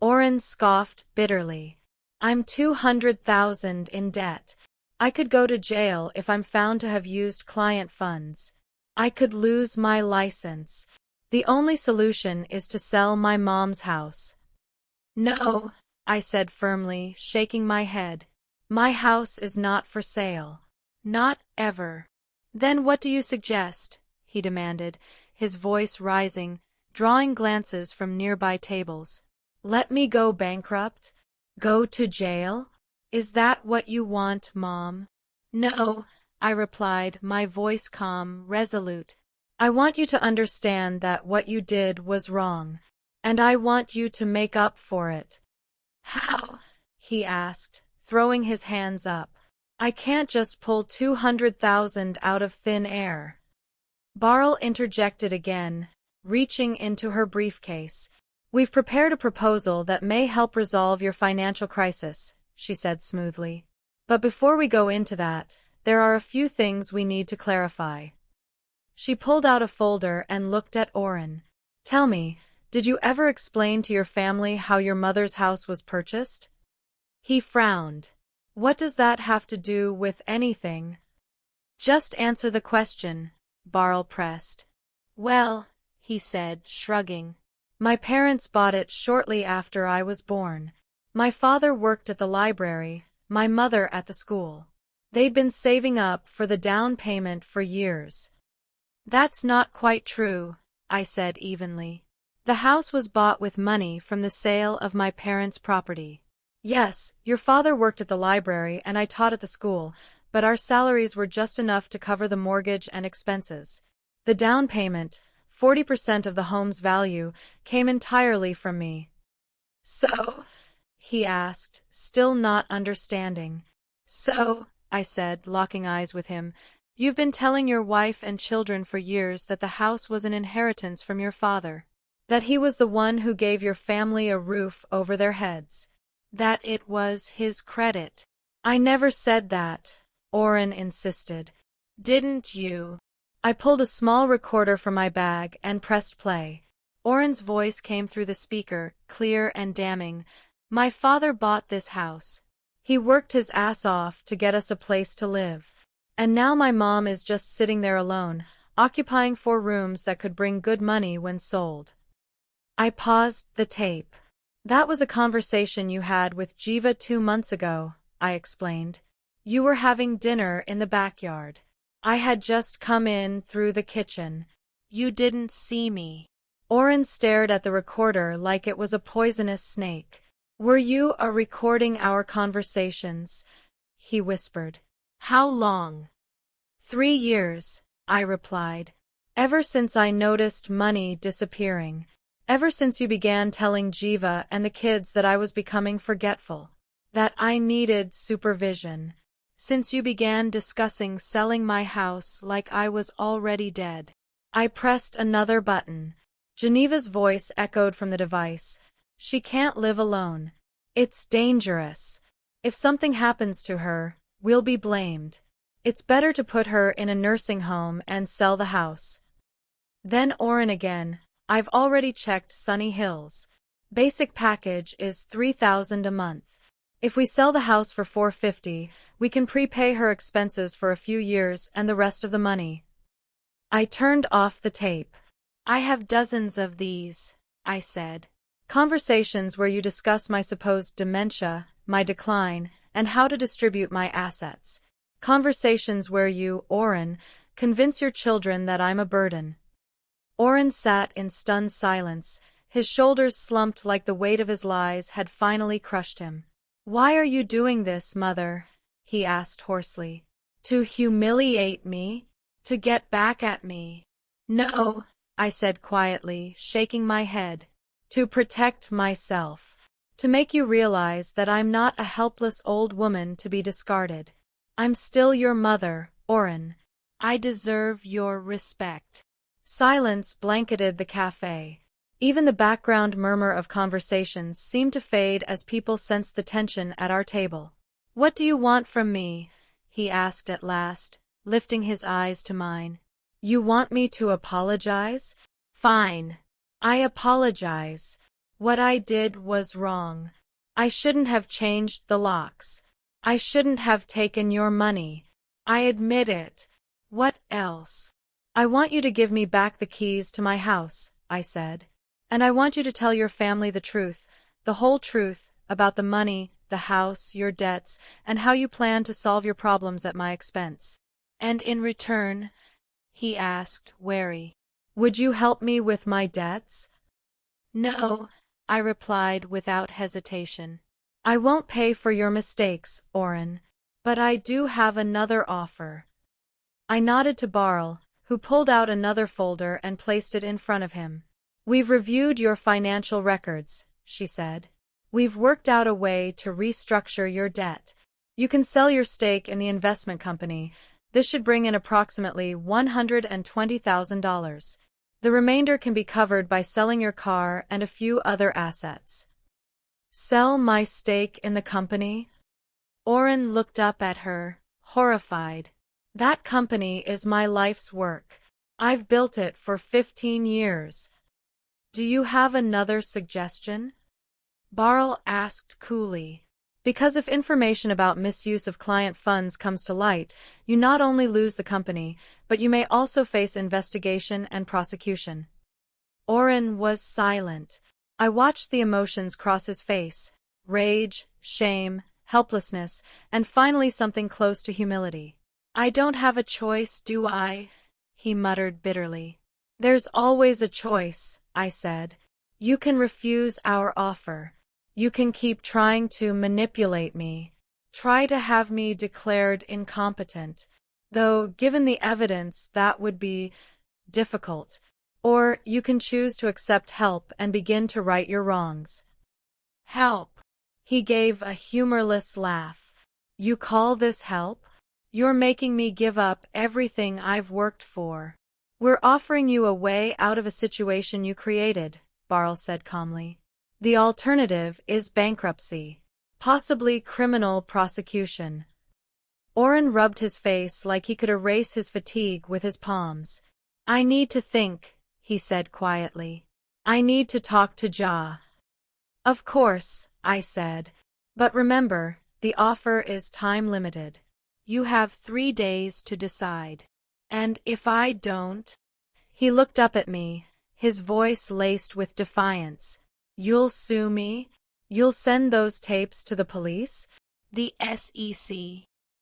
Oren scoffed bitterly. I'm 200,000 in debt. I could go to jail if I'm found to have used client funds. I could lose my license. The only solution is to sell my mom's house. No, I said firmly, shaking my head. My house is not for sale. Not ever. Then what do you suggest? He demanded, his voice rising, drawing glances from nearby tables. Let me go bankrupt? Go to jail? Is that what you want, Mom? No, I replied, my voice calm, resolute. I want you to understand that what you did was wrong, and I want you to make up for it. How? He asked, throwing his hands up. I can't just pull 200,000 out of thin air. Barl interjected again, reaching into her briefcase. We've prepared a proposal that may help resolve your financial crisis, she said smoothly. But before we go into that, there are a few things we need to clarify. She pulled out a folder and looked at Oren. Tell me, did you ever explain to your family how your mother's house was purchased? He frowned. What does that have to do with anything? Just answer the question, Barl pressed. Well, he said, shrugging. My parents bought it shortly after I was born. My father worked at the library, my mother at the school. They'd been saving up for the down payment for years. That's not quite true, I said evenly. The house was bought with money from the sale of my parents' property. Yes, your father worked at the library and I taught at the school, but our salaries were just enough to cover the mortgage and expenses. The down payment, 40% of the home's value, came entirely from me. So? He asked, still not understanding. So, I said, locking eyes with him, you've been telling your wife and children for years that the house was an inheritance from your father. That he was the one who gave your family a roof over their heads. That it was his credit. I never said that, Oren insisted. Didn't you? I pulled a small recorder from my bag and pressed play. Oren's voice came through the speaker, clear and damning. My father bought this house. He worked his ass off to get us a place to live. And now my mom is just sitting there alone, occupying 4 rooms that could bring good money when sold. I paused the tape. That was a conversation you had with Jiva 2 months ago, I explained. You were having dinner in the backyard. I had just come in through the kitchen. You didn't see me. Oren stared at the recorder like it was a poisonous snake. Were you recording our conversations? He whispered. How long? 3 years, I replied. Ever since I noticed money disappearing. Ever since you began telling Jiva and the kids that I was becoming forgetful. That I needed supervision. Since you began discussing selling my house like I was already dead. I pressed another button. Geneva's voice echoed from the device. She can't live alone. It's dangerous. If something happens to her, we'll be blamed. It's better to put her in a nursing home and sell the house. Then Oren again. I've already checked Sunny Hills. Basic package is $3,000 a month. If we sell the house for $450, we can prepay her expenses for a few years and the rest of the money. I turned off the tape. I have dozens of these, I said. Conversations where you discuss my supposed dementia, my decline, and how to distribute my assets. Conversations where you, Oren, convince your children that I'm a burden. Oren sat in stunned silence, his shoulders slumped like the weight of his lies had finally crushed him. Why are you doing this, Mother? He asked hoarsely. To humiliate me? To get back at me? No, I said quietly, shaking my head. To protect myself. To make you realize that I'm not a helpless old woman to be discarded. I'm still your mother, Oren. I deserve your respect. Silence blanketed the cafe. Even the background murmur of conversations seemed to fade as people sensed the tension at our table. What do you want from me? He asked at last, lifting his eyes to mine. You want me to apologize? Fine. I apologize. What I did was wrong. I shouldn't have changed the locks. I shouldn't have taken your money. I admit it. What else? I want you to give me back the keys to my house, I said. And I want you to tell your family the truth, the whole truth, about the money, the house, your debts, and how you plan to solve your problems at my expense. And in return, he asked, wary, would you help me with my debts? No, I replied without hesitation. I won't pay for your mistakes, Oren, but I do have another offer. I nodded to Barl, who pulled out another folder and placed it in front of him. We've reviewed your financial records, she said. We've worked out a way to restructure your debt. You can sell your stake in the investment company. This should bring in approximately $120,000. The remainder can be covered by selling your car and a few other assets. Sell my stake in the company? Oren looked up at her, horrified. That company is my life's work. I've built it for 15 years. Do you have another suggestion? Barl asked coolly. Because if information about misuse of client funds comes to light, you not only lose the company, but you may also face investigation and prosecution. Oren was silent. I watched the emotions cross his face: rage, shame, helplessness, and finally something close to humility. I don't have a choice, do I? He muttered bitterly. There's always a choice, I said. You can refuse our offer. You can keep trying to manipulate me. Try to have me declared incompetent. Though, given the evidence, that would be difficult. Or you can choose to accept help and begin to right your wrongs. Help. He gave a humorless laugh. You call this help? You're making me give up everything I've worked for. We're offering you a way out of a situation you created, Barl said calmly. The alternative is bankruptcy, possibly criminal prosecution. Oren rubbed his face like he could erase his fatigue with his palms. I need to think, he said quietly. I need to talk to Ja. Of course, I said. But remember, the offer is time-limited. You have 3 days to decide. And if I don't? He looked up at me, his voice laced with defiance. You'll sue me? You'll send those tapes to the police? The SEC.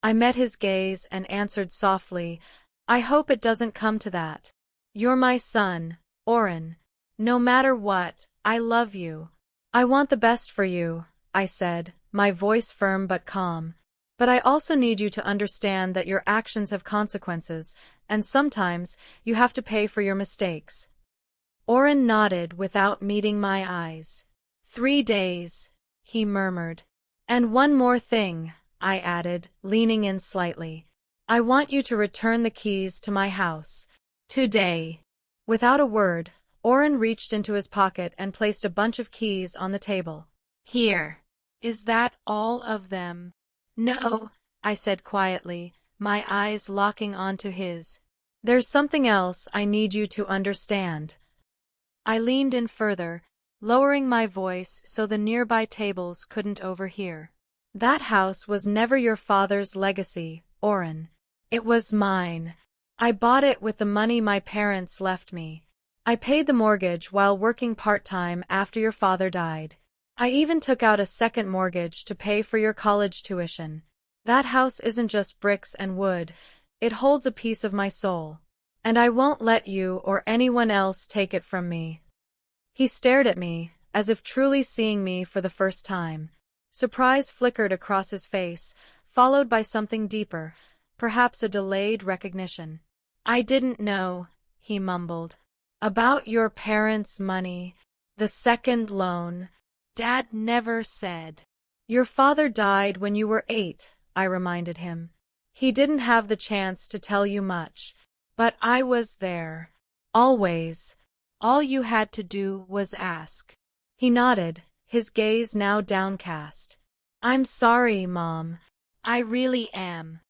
I met his gaze and answered softly, I hope it doesn't come to that. You're my son, Oren. No matter what, I love you. I want the best for you, I said, my voice firm but calm. But I also need you to understand that your actions have consequences, and sometimes you have to pay for your mistakes. Oren nodded without meeting my eyes. 3 days, he murmured. And one more thing, I added, leaning in slightly. I want you to return the keys to my house. Today. Without a word, Oren reached into his pocket and placed a bunch of keys on the table. Here. Is that all of them? No, I said quietly, my eyes locking onto his. There's something else I need you to understand. I leaned in further, lowering my voice so the nearby tables couldn't overhear. That house was never your father's legacy, Oren. It was mine. I bought it with the money my parents left me. I paid the mortgage while working part-time after your father died. I even took out a second mortgage to pay for your college tuition. That house isn't just bricks and wood. It holds a piece of my soul. And I won't let you or anyone else take it from me. He stared at me, as if truly seeing me for the first time. Surprise flickered across his face, followed by something deeper, perhaps a delayed recognition. I didn't know, he mumbled. About your parents' money, the second loan. Dad never said. Your father died when you were 8, I reminded him. He didn't have the chance to tell you much, but I was there. Always. All you had to do was ask. He nodded, his gaze now downcast. I'm sorry, Mom. I really am.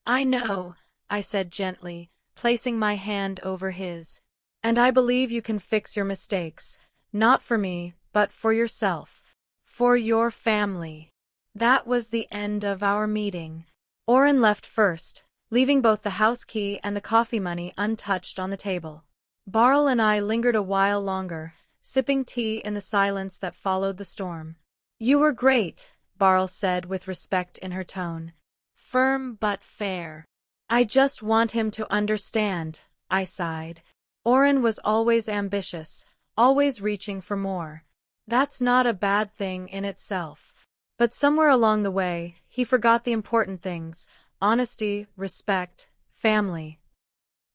I know, I said gently, placing my hand over his. And I believe you can fix your mistakes, not for me, but for yourself. For your family. That was the end of our meeting. Oren left first, leaving both the house key and the coffee money untouched on the table. Barl and I lingered a while longer, sipping tea in the silence that followed the storm. You were great, Barl said with respect in her tone. Firm but fair. I just want him to understand, I sighed. Oren was always ambitious, always reaching for more. That's not a bad thing in itself. But somewhere along the way, he forgot the important things: honesty, respect, family.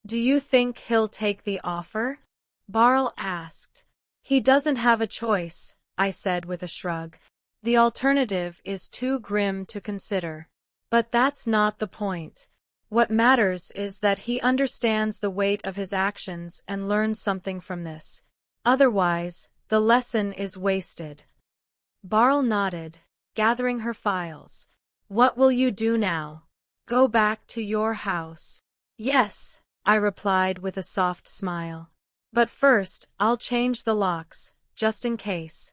Do you think he'll take the offer? Barl asked. He doesn't have a choice, I said with a shrug. The alternative is too grim to consider. But that's not the point. What matters is that he understands the weight of his actions and learns something from this. Otherwise, the lesson is wasted. Barl nodded, gathering her files. What will you do now? Go back to your house? Yes, I replied with a soft smile. But first, I'll change the locks, just in case.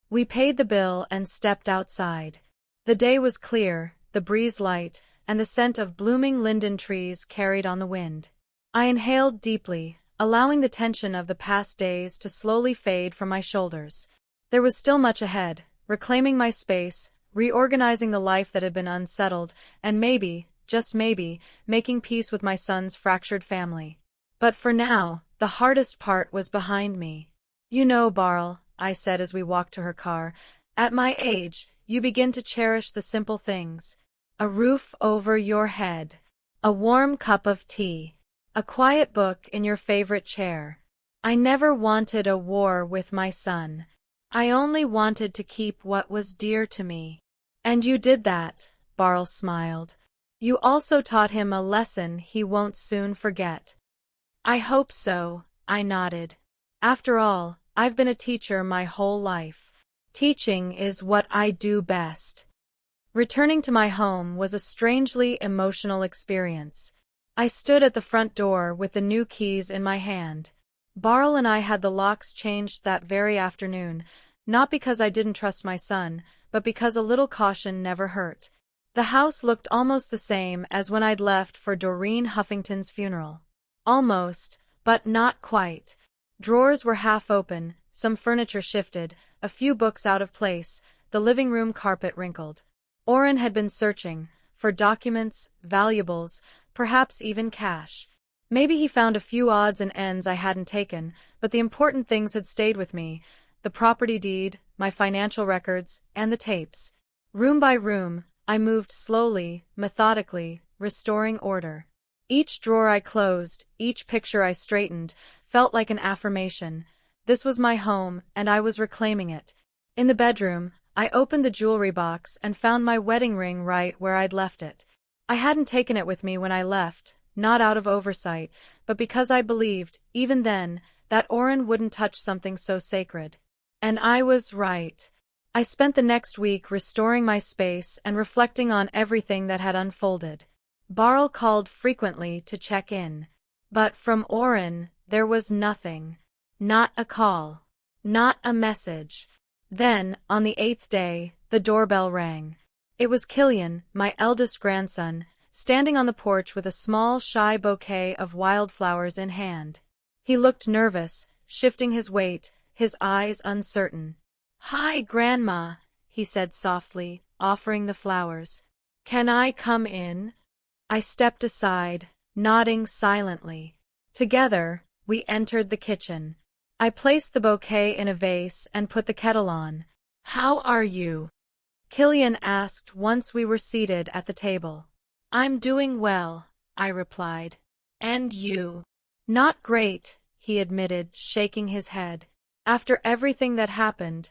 We paid the bill and stepped outside. The day was clear, the breeze light, and the scent of blooming linden trees carried on the wind. I inhaled deeply, allowing the tension of the past days to slowly fade from my shoulders. There was still much ahead, reclaiming my space, reorganizing the life that had been unsettled, and maybe, just maybe, making peace with my son's fractured family. But for now, the hardest part was behind me. You know, Barl, I said as we walked to her car, at my age, you begin to cherish the simple things. A roof over your head, a warm cup of tea, a quiet book in your favorite chair. I never wanted a war with my son. I only wanted to keep what was dear to me. And you did that, Barl smiled. You also taught him a lesson he won't soon forget. I hope so, I nodded. After all, I've been a teacher my whole life. Teaching is what I do best. Returning to my home was a strangely emotional experience. I stood at the front door with the new keys in my hand. Barl and I had the locks changed that very afternoon, not because I didn't trust my son, but because a little caution never hurt. The house looked almost the same as when I'd left for Doreen Huffington's funeral. Almost, but not quite. Drawers were half open, some furniture shifted, a few books out of place, the living room carpet wrinkled. Oren had been searching for documents, valuables, perhaps even cash. Maybe he found a few odds and ends I hadn't taken, but the important things had stayed with me: the property deed, my financial records, and the tapes. Room by room, I moved slowly, methodically, restoring order. Each drawer I closed, each picture I straightened, felt like an affirmation. This was my home, and I was reclaiming it. In the bedroom, I opened the jewelry box and found my wedding ring right where I'd left it. I hadn't taken it with me when I left, not out of oversight, but because I believed, even then, that Oren wouldn't touch something so sacred. And I was right. I spent the next week restoring my space and reflecting on everything that had unfolded. Barl called frequently to check in. But from Oren, there was nothing. Not a call. Not a message. Then, on the 8th day, the doorbell rang. It was Killian, my eldest grandson, standing on the porch with a small, shy bouquet of wildflowers in hand. He looked nervous, shifting his weight, his eyes uncertain. "Hi, Grandma," he said softly, offering the flowers. "Can I come in?" I stepped aside, nodding silently. Together, we entered the kitchen. I placed the bouquet in a vase and put the kettle on. "How are you?" Killian asked once we were seated at the table. "I'm doing well," I replied. "And you?" "Not great," he admitted, shaking his head. "After everything that happened,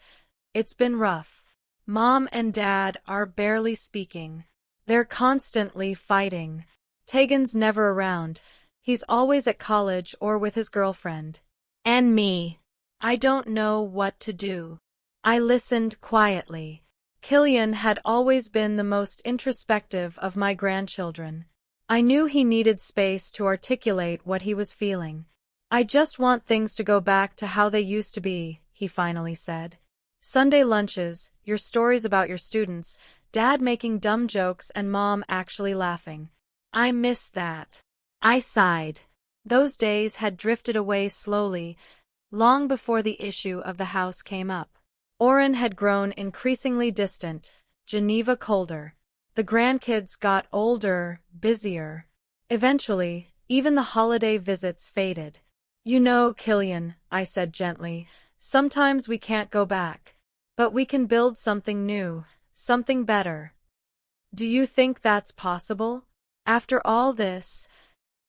it's been rough. Mom and Dad are barely speaking. They're constantly fighting. Tegan's never around. He's always at college or with his girlfriend. And me. I don't know what to do." I listened quietly. Killian had always been the most introspective of my grandchildren. I knew he needed space to articulate what he was feeling. I just want things to go back to how they used to be, he finally said. Sunday lunches, your stories about your students, Dad making dumb jokes and Mom actually laughing. I miss that. I sighed. Those days had drifted away slowly, long before the issue of the house came up. Oren had grown increasingly distant, Geneva colder. The grandkids got older, busier. Eventually, even the holiday visits faded. You know, Killian, I said gently, sometimes we can't go back. But we can build something new, something better. Do you think that's possible? After all this?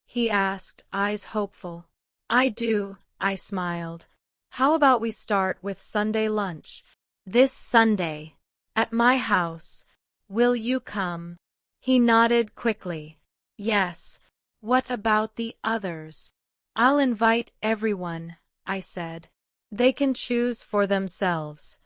He asked, eyes hopeful. I do, I smiled. How about we start with Sunday lunch? This Sunday. At my house. Will you come? He nodded quickly. Yes. What about the others? I'll invite everyone, I said. They can choose for themselves.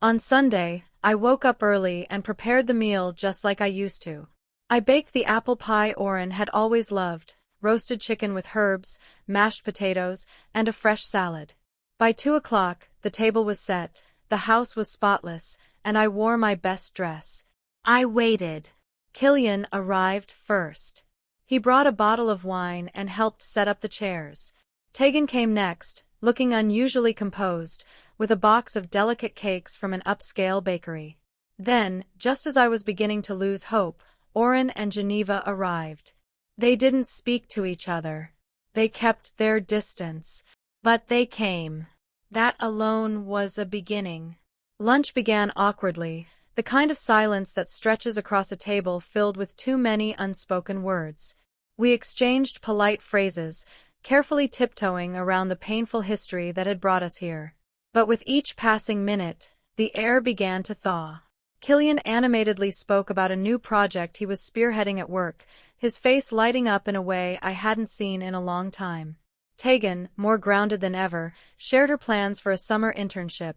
On Sunday, I woke up early and prepared the meal just like I used to. I baked the apple pie Oren had always loved, roasted chicken with herbs, mashed potatoes, and a fresh salad. By 2 o'clock, the table was set, the house was spotless, and I wore my best dress. I waited. Killian arrived first. He brought a bottle of wine and helped set up the chairs. Tegan came next, looking unusually composed, with a box of delicate cakes from an upscale bakery. Then, just as I was beginning to lose hope, Oren and Geneva arrived. They didn't speak to each other. They kept their distance. But they came. That alone was a beginning. Lunch began awkwardly, the kind of silence that stretches across a table filled with too many unspoken words. We exchanged polite phrases, carefully tiptoeing around the painful history that had brought us here. But with each passing minute, the air began to thaw. Killian animatedly spoke about a new project he was spearheading at work, his face lighting up in a way I hadn't seen in a long time. Tegan, more grounded than ever, shared her plans for a summer internship.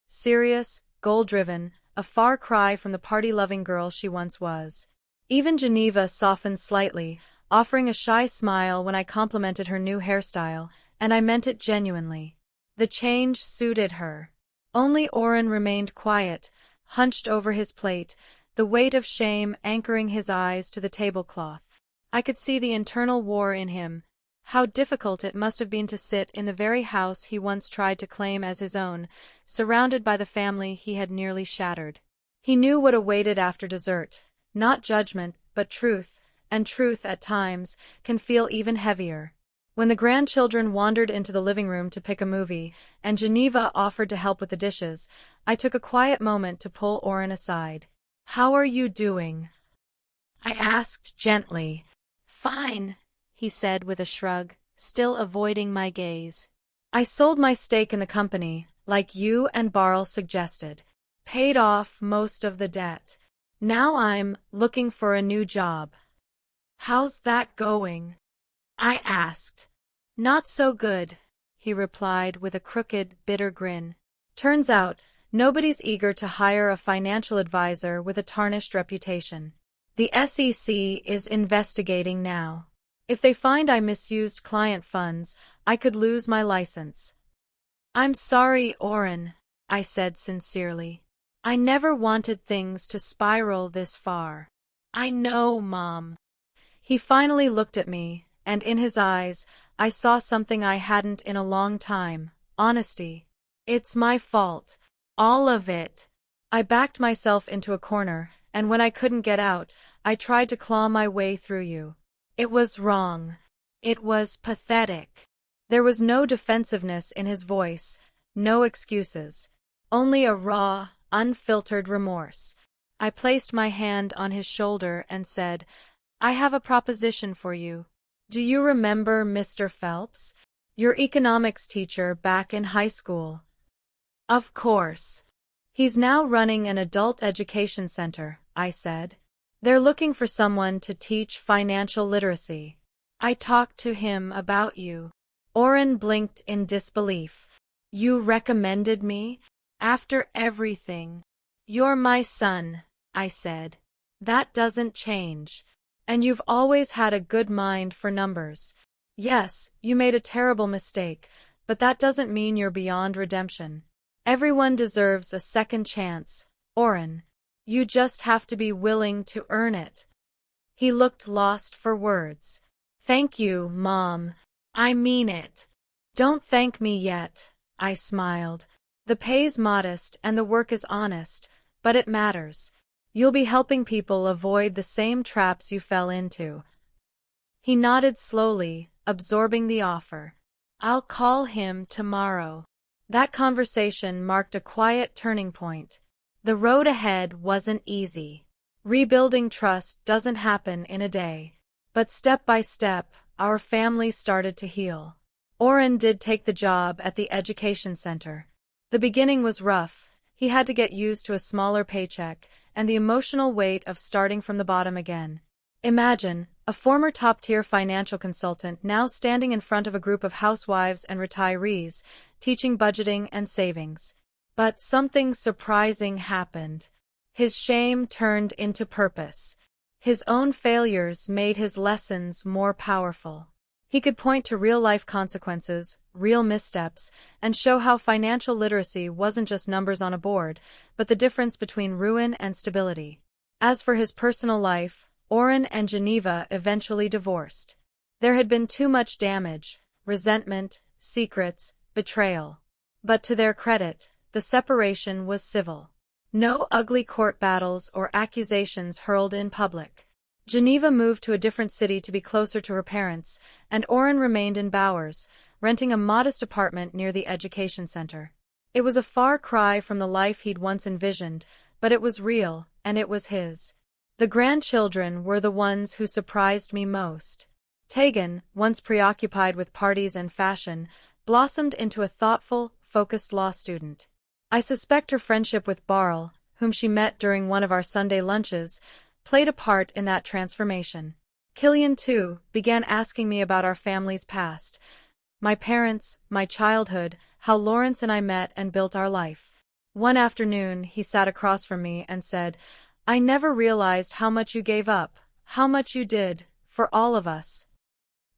Serious, goal-driven, a far cry from the party-loving girl she once was. Even Geneva softened slightly, offering a shy smile when I complimented her new hairstyle, and I meant it genuinely. The change suited her. Only Oren remained quiet, hunched over his plate, the weight of shame anchoring his eyes to the tablecloth. I could see the internal war in him. How difficult it must have been to sit in the very house he once tried to claim as his own, surrounded by the family he had nearly shattered. He knew what awaited after dessert, not judgment, but truth, and truth, at times, can feel even heavier. When the grandchildren wandered into the living room to pick a movie, and Geneva offered to help with the dishes, I took a quiet moment to pull Oren aside. How are you doing? I asked gently. Fine, he said with a shrug, still avoiding my gaze. I sold my stake in the company, like you and Barl suggested. Paid off most of the debt. Now I'm looking for a new job. How's that going? I asked. Not so good, he replied with a crooked, bitter grin. Turns out, nobody's eager to hire a financial advisor with a tarnished reputation. The SEC is investigating now. If they find I misused client funds, I could lose my license. I'm sorry, Oren, I said sincerely. I never wanted things to spiral this far. I know, Mom. He finally looked at me, and in his eyes, I saw something I hadn't in a long time, honesty. It's my fault. All of it. I backed myself into a corner, and when I couldn't get out, I tried to claw my way through you. It was wrong. It was pathetic. There was no defensiveness in his voice, no excuses. Only a raw, unfiltered remorse. I placed my hand on his shoulder and said, I have a proposition for you. Do you remember Mr. Phelps? Your economics teacher back in high school. Of course. He's now running an adult education center, I said. They're looking for someone to teach financial literacy. I talked to him about you. Oren blinked in disbelief. You recommended me? After everything. You're my son, I said. That doesn't change. And you've always had a good mind for numbers. Yes, you made a terrible mistake, but that doesn't mean you're beyond redemption. Everyone deserves a second chance, Oren. You just have to be willing to earn it. He looked lost for words. Thank you, Mom. I mean it. Don't thank me yet, I smiled. The pay's modest and the work is honest, but it matters. You'll be helping people avoid the same traps you fell into. He nodded slowly, absorbing the offer. I'll call him tomorrow. That conversation marked a quiet turning point. The road ahead wasn't easy. Rebuilding trust doesn't happen in a day. But step by step, our family started to heal. Oren did take the job at the education center. The beginning was rough. He had to get used to a smaller paycheck and the emotional weight of starting from the bottom again. Imagine, a former top-tier financial consultant now standing in front of a group of housewives and retirees, teaching budgeting and savings. But something surprising happened. His shame turned into purpose. His own failures made his lessons more powerful. He could point to real-life consequences, real missteps, and show how financial literacy wasn't just numbers on a board, but the difference between ruin and stability. As for his personal life, Oren and Geneva eventually divorced. There had been too much damage, resentment, secrets, betrayal. But to their credit, the separation was civil. No ugly court battles or accusations hurled in public. Geneva moved to a different city to be closer to her parents, and Oren remained in Bowers, renting a modest apartment near the education center. It was a far cry from the life he'd once envisioned, but it was real, and it was his. The grandchildren were the ones who surprised me most. Tegan, once preoccupied with parties and fashion, blossomed into a thoughtful, focused law student. I suspect her friendship with Barl, whom she met during one of our Sunday lunches, played a part in that transformation. Killian, too, began asking me about our family's past. My parents, my childhood, how Lawrence and I met and built our life. One afternoon, he sat across from me and said, I never realized how much you gave up, how much you did, for all of us.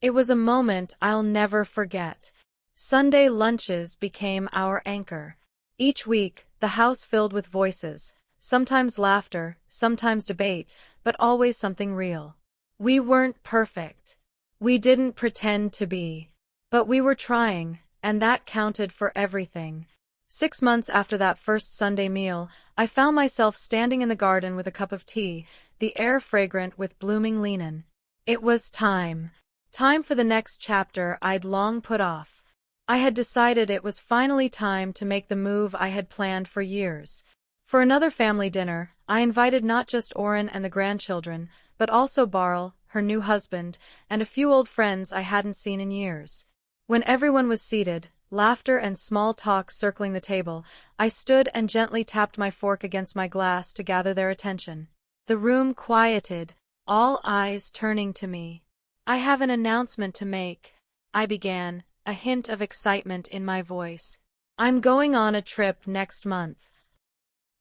It was a moment I'll never forget. Sunday lunches became our anchor. Each week, the house filled with voices, sometimes laughter, sometimes debate, but always something real. We weren't perfect. We didn't pretend to be. But we were trying, and that counted for everything. 6 months after that first Sunday meal, I found myself standing in the garden with a cup of tea, the air fragrant with blooming linden. It was time. Time for the next chapter I'd long put off. I had decided it was finally time to make the move I had planned for years. For another family dinner, I invited not just Oren and the grandchildren, but also Barl, her new husband, and a few old friends I hadn't seen in years. When everyone was seated, laughter and small talk circling the table, I stood and gently tapped my fork against my glass to gather their attention. The room quieted, all eyes turning to me. I have an announcement to make, I began, a hint of excitement in my voice. I'm going on a trip next month.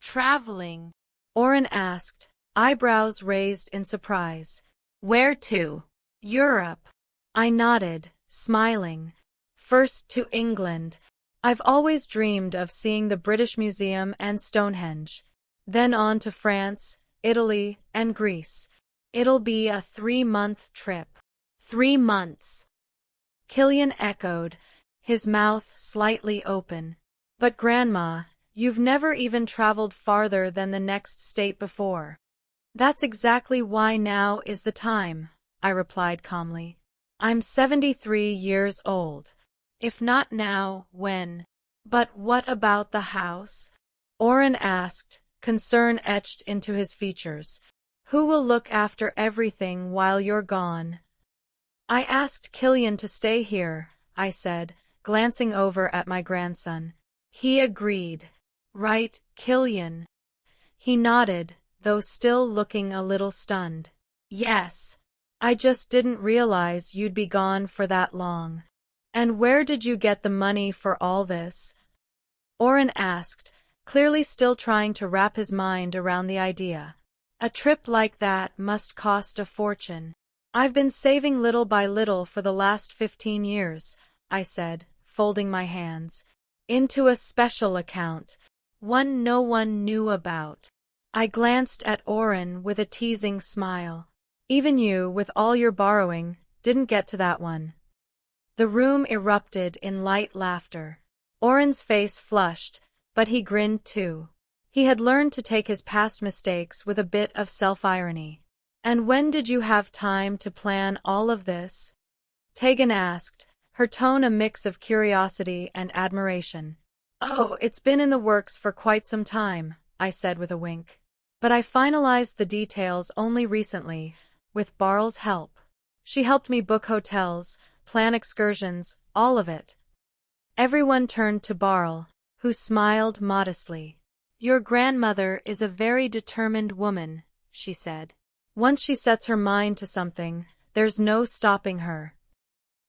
Traveling? Oren asked, eyebrows raised in surprise. Where to? Europe. I nodded, smiling. First to England. I've always dreamed of seeing the British Museum and Stonehenge. Then on to France, Italy, and Greece. It'll be a 3-month trip. 3 months. Killian echoed, his mouth slightly open. But Grandma, you've never even traveled farther than the next state before. That's exactly why now is the time, I replied calmly. I'm 73 years old. If not now, when? But what about the house? Oren asked, concern etched into his features. Who will look after everything while you're gone? I asked Killian to stay here, I said, glancing over at my grandson. He agreed. Right, Killian? He nodded, though still looking a little stunned. Yes. I just didn't realize you'd be gone for that long. And where did you get the money for all this? Oren asked, clearly still trying to wrap his mind around the idea. A trip like that must cost a fortune. I've been saving little by little for the last 15 years, I said, folding my hands. Into a special account. One no one knew about. I glanced at Oren with a teasing smile. Even you, with all your borrowing, didn't get to that one. The room erupted in light laughter. Oren's face flushed, but he grinned too. He had learned to take his past mistakes with a bit of self-irony. And when did you have time to plan all of this? Tegan asked, her tone a mix of curiosity and admiration. Oh, it's been in the works for quite some time, I said with a wink. But I finalized the details only recently, with Barl's help. She helped me book hotels, plan excursions, all of it. Everyone turned to Barl, who smiled modestly. Your grandmother is a very determined woman, she said. Once she sets her mind to something, there's no stopping her.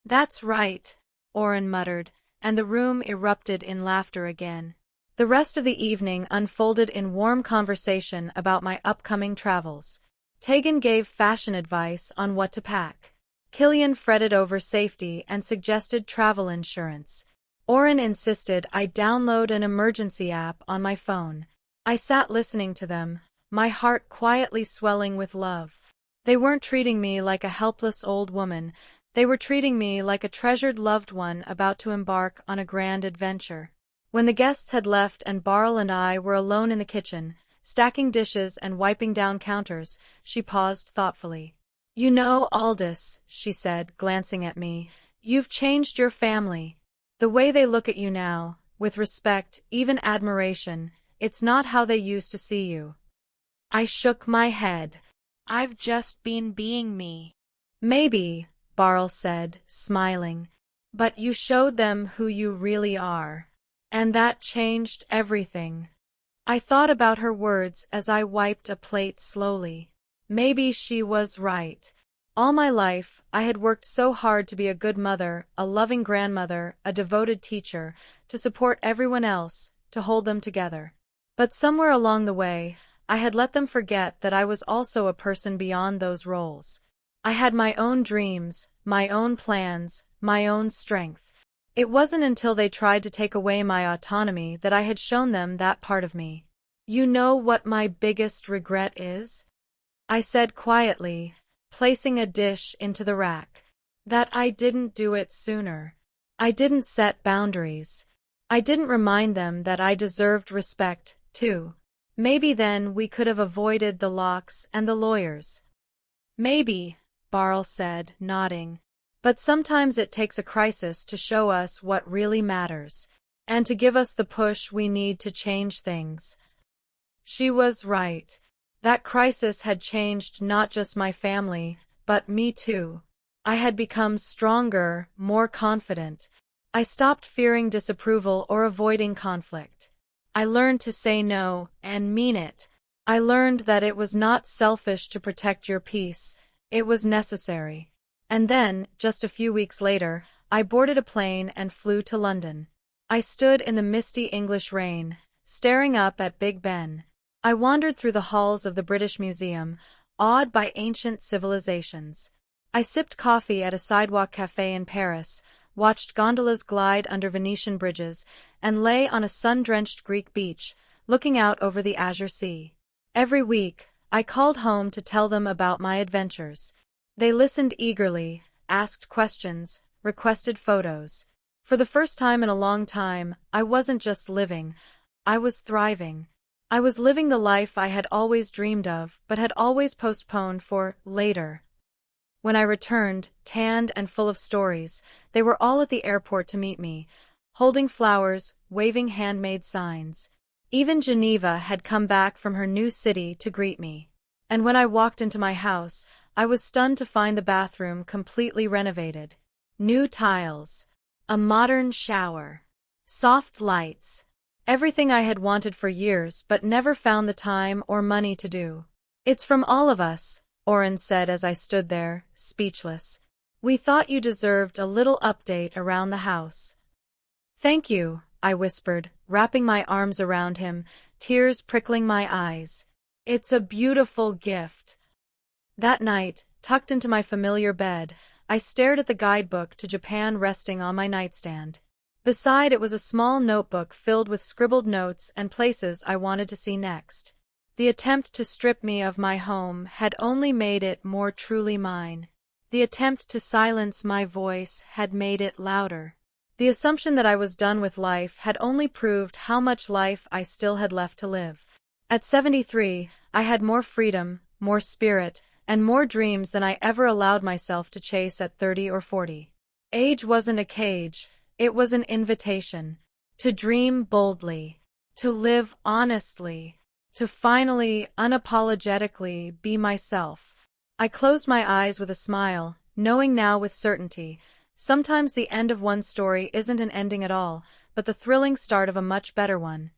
That's right, Oren muttered, and the room erupted in laughter again. The rest of the evening unfolded in warm conversation about my upcoming travels. Tegan gave fashion advice on what to pack. Killian fretted over safety and suggested travel insurance. Oren insisted I download an emergency app on my phone. I sat listening to them, my heart quietly swelling with love. They weren't treating me like a helpless old woman, they were treating me like a treasured loved one about to embark on a grand adventure. When the guests had left and Barl and I were alone in the kitchen, stacking dishes and wiping down counters, she paused thoughtfully. You know, Aldous, she said, glancing at me, you've changed your family. The way they look at you now, with respect, even admiration, it's not how they used to see you. I shook my head. I've just been being me. Maybe, Barl said, smiling. But you showed them who you really are. And that changed everything. I thought about her words as I wiped a plate slowly. Maybe she was right. All my life, I had worked so hard to be a good mother, a loving grandmother, a devoted teacher, to support everyone else, to hold them together. But somewhere along the way, I had let them forget that I was also a person beyond those roles. I had my own dreams, my own plans, my own strength. It wasn't until they tried to take away my autonomy that I had shown them that part of me. You know what my biggest regret is? I said quietly, placing a dish into the rack. That I didn't do it sooner. I didn't set boundaries. I didn't remind them that I deserved respect, too. Maybe then we could have avoided the locks and the lawyers. Maybe, Barl said, nodding. But sometimes it takes a crisis to show us what really matters, and to give us the push we need to change things. She was right. That crisis had changed not just my family, but me too. I had become stronger, more confident. I stopped fearing disapproval or avoiding conflict. I learned to say no, and mean it. I learned that it was not selfish to protect your peace, it was necessary. And then, just a few weeks later, I boarded a plane and flew to London. I stood in the misty English rain, staring up at Big Ben. I wandered through the halls of the British Museum, awed by ancient civilizations. I sipped coffee at a sidewalk cafe in Paris, watched gondolas glide under Venetian bridges, and lay on a sun-drenched Greek beach, looking out over the azure sea. Every week, I called home to tell them about my adventures. They listened eagerly, asked questions, requested photos. For the first time in a long time, I wasn't just living, I was thriving. I was living the life I had always dreamed of, but had always postponed for later. When I returned, tanned and full of stories, they were all at the airport to meet me, holding flowers, waving handmade signs. Even Geneva had come back from her new city to greet me. And when I walked into my house, I was stunned to find the bathroom completely renovated. New tiles. A modern shower. Soft lights. Everything I had wanted for years but never found the time or money to do. It's from all of us, Oren said as I stood there, speechless. We thought you deserved a little update around the house. Thank you, I whispered, wrapping my arms around him, tears prickling my eyes. It's a beautiful gift. That night, tucked into my familiar bed, I stared at the guidebook to Japan resting on my nightstand. Beside it was a small notebook filled with scribbled notes and places I wanted to see next. The attempt to strip me of my home had only made it more truly mine. The attempt to silence my voice had made it louder. The assumption that I was done with life had only proved how much life I still had left to live. At 73, I had more freedom, more spirit, and more dreams than I ever allowed myself to chase at 30 or 40. Age wasn't a cage, it was an invitation. To dream boldly, to live honestly, to finally, unapologetically be myself. I closed my eyes with a smile, knowing now with certainty, sometimes the end of one story isn't an ending at all, but the thrilling start of a much better one.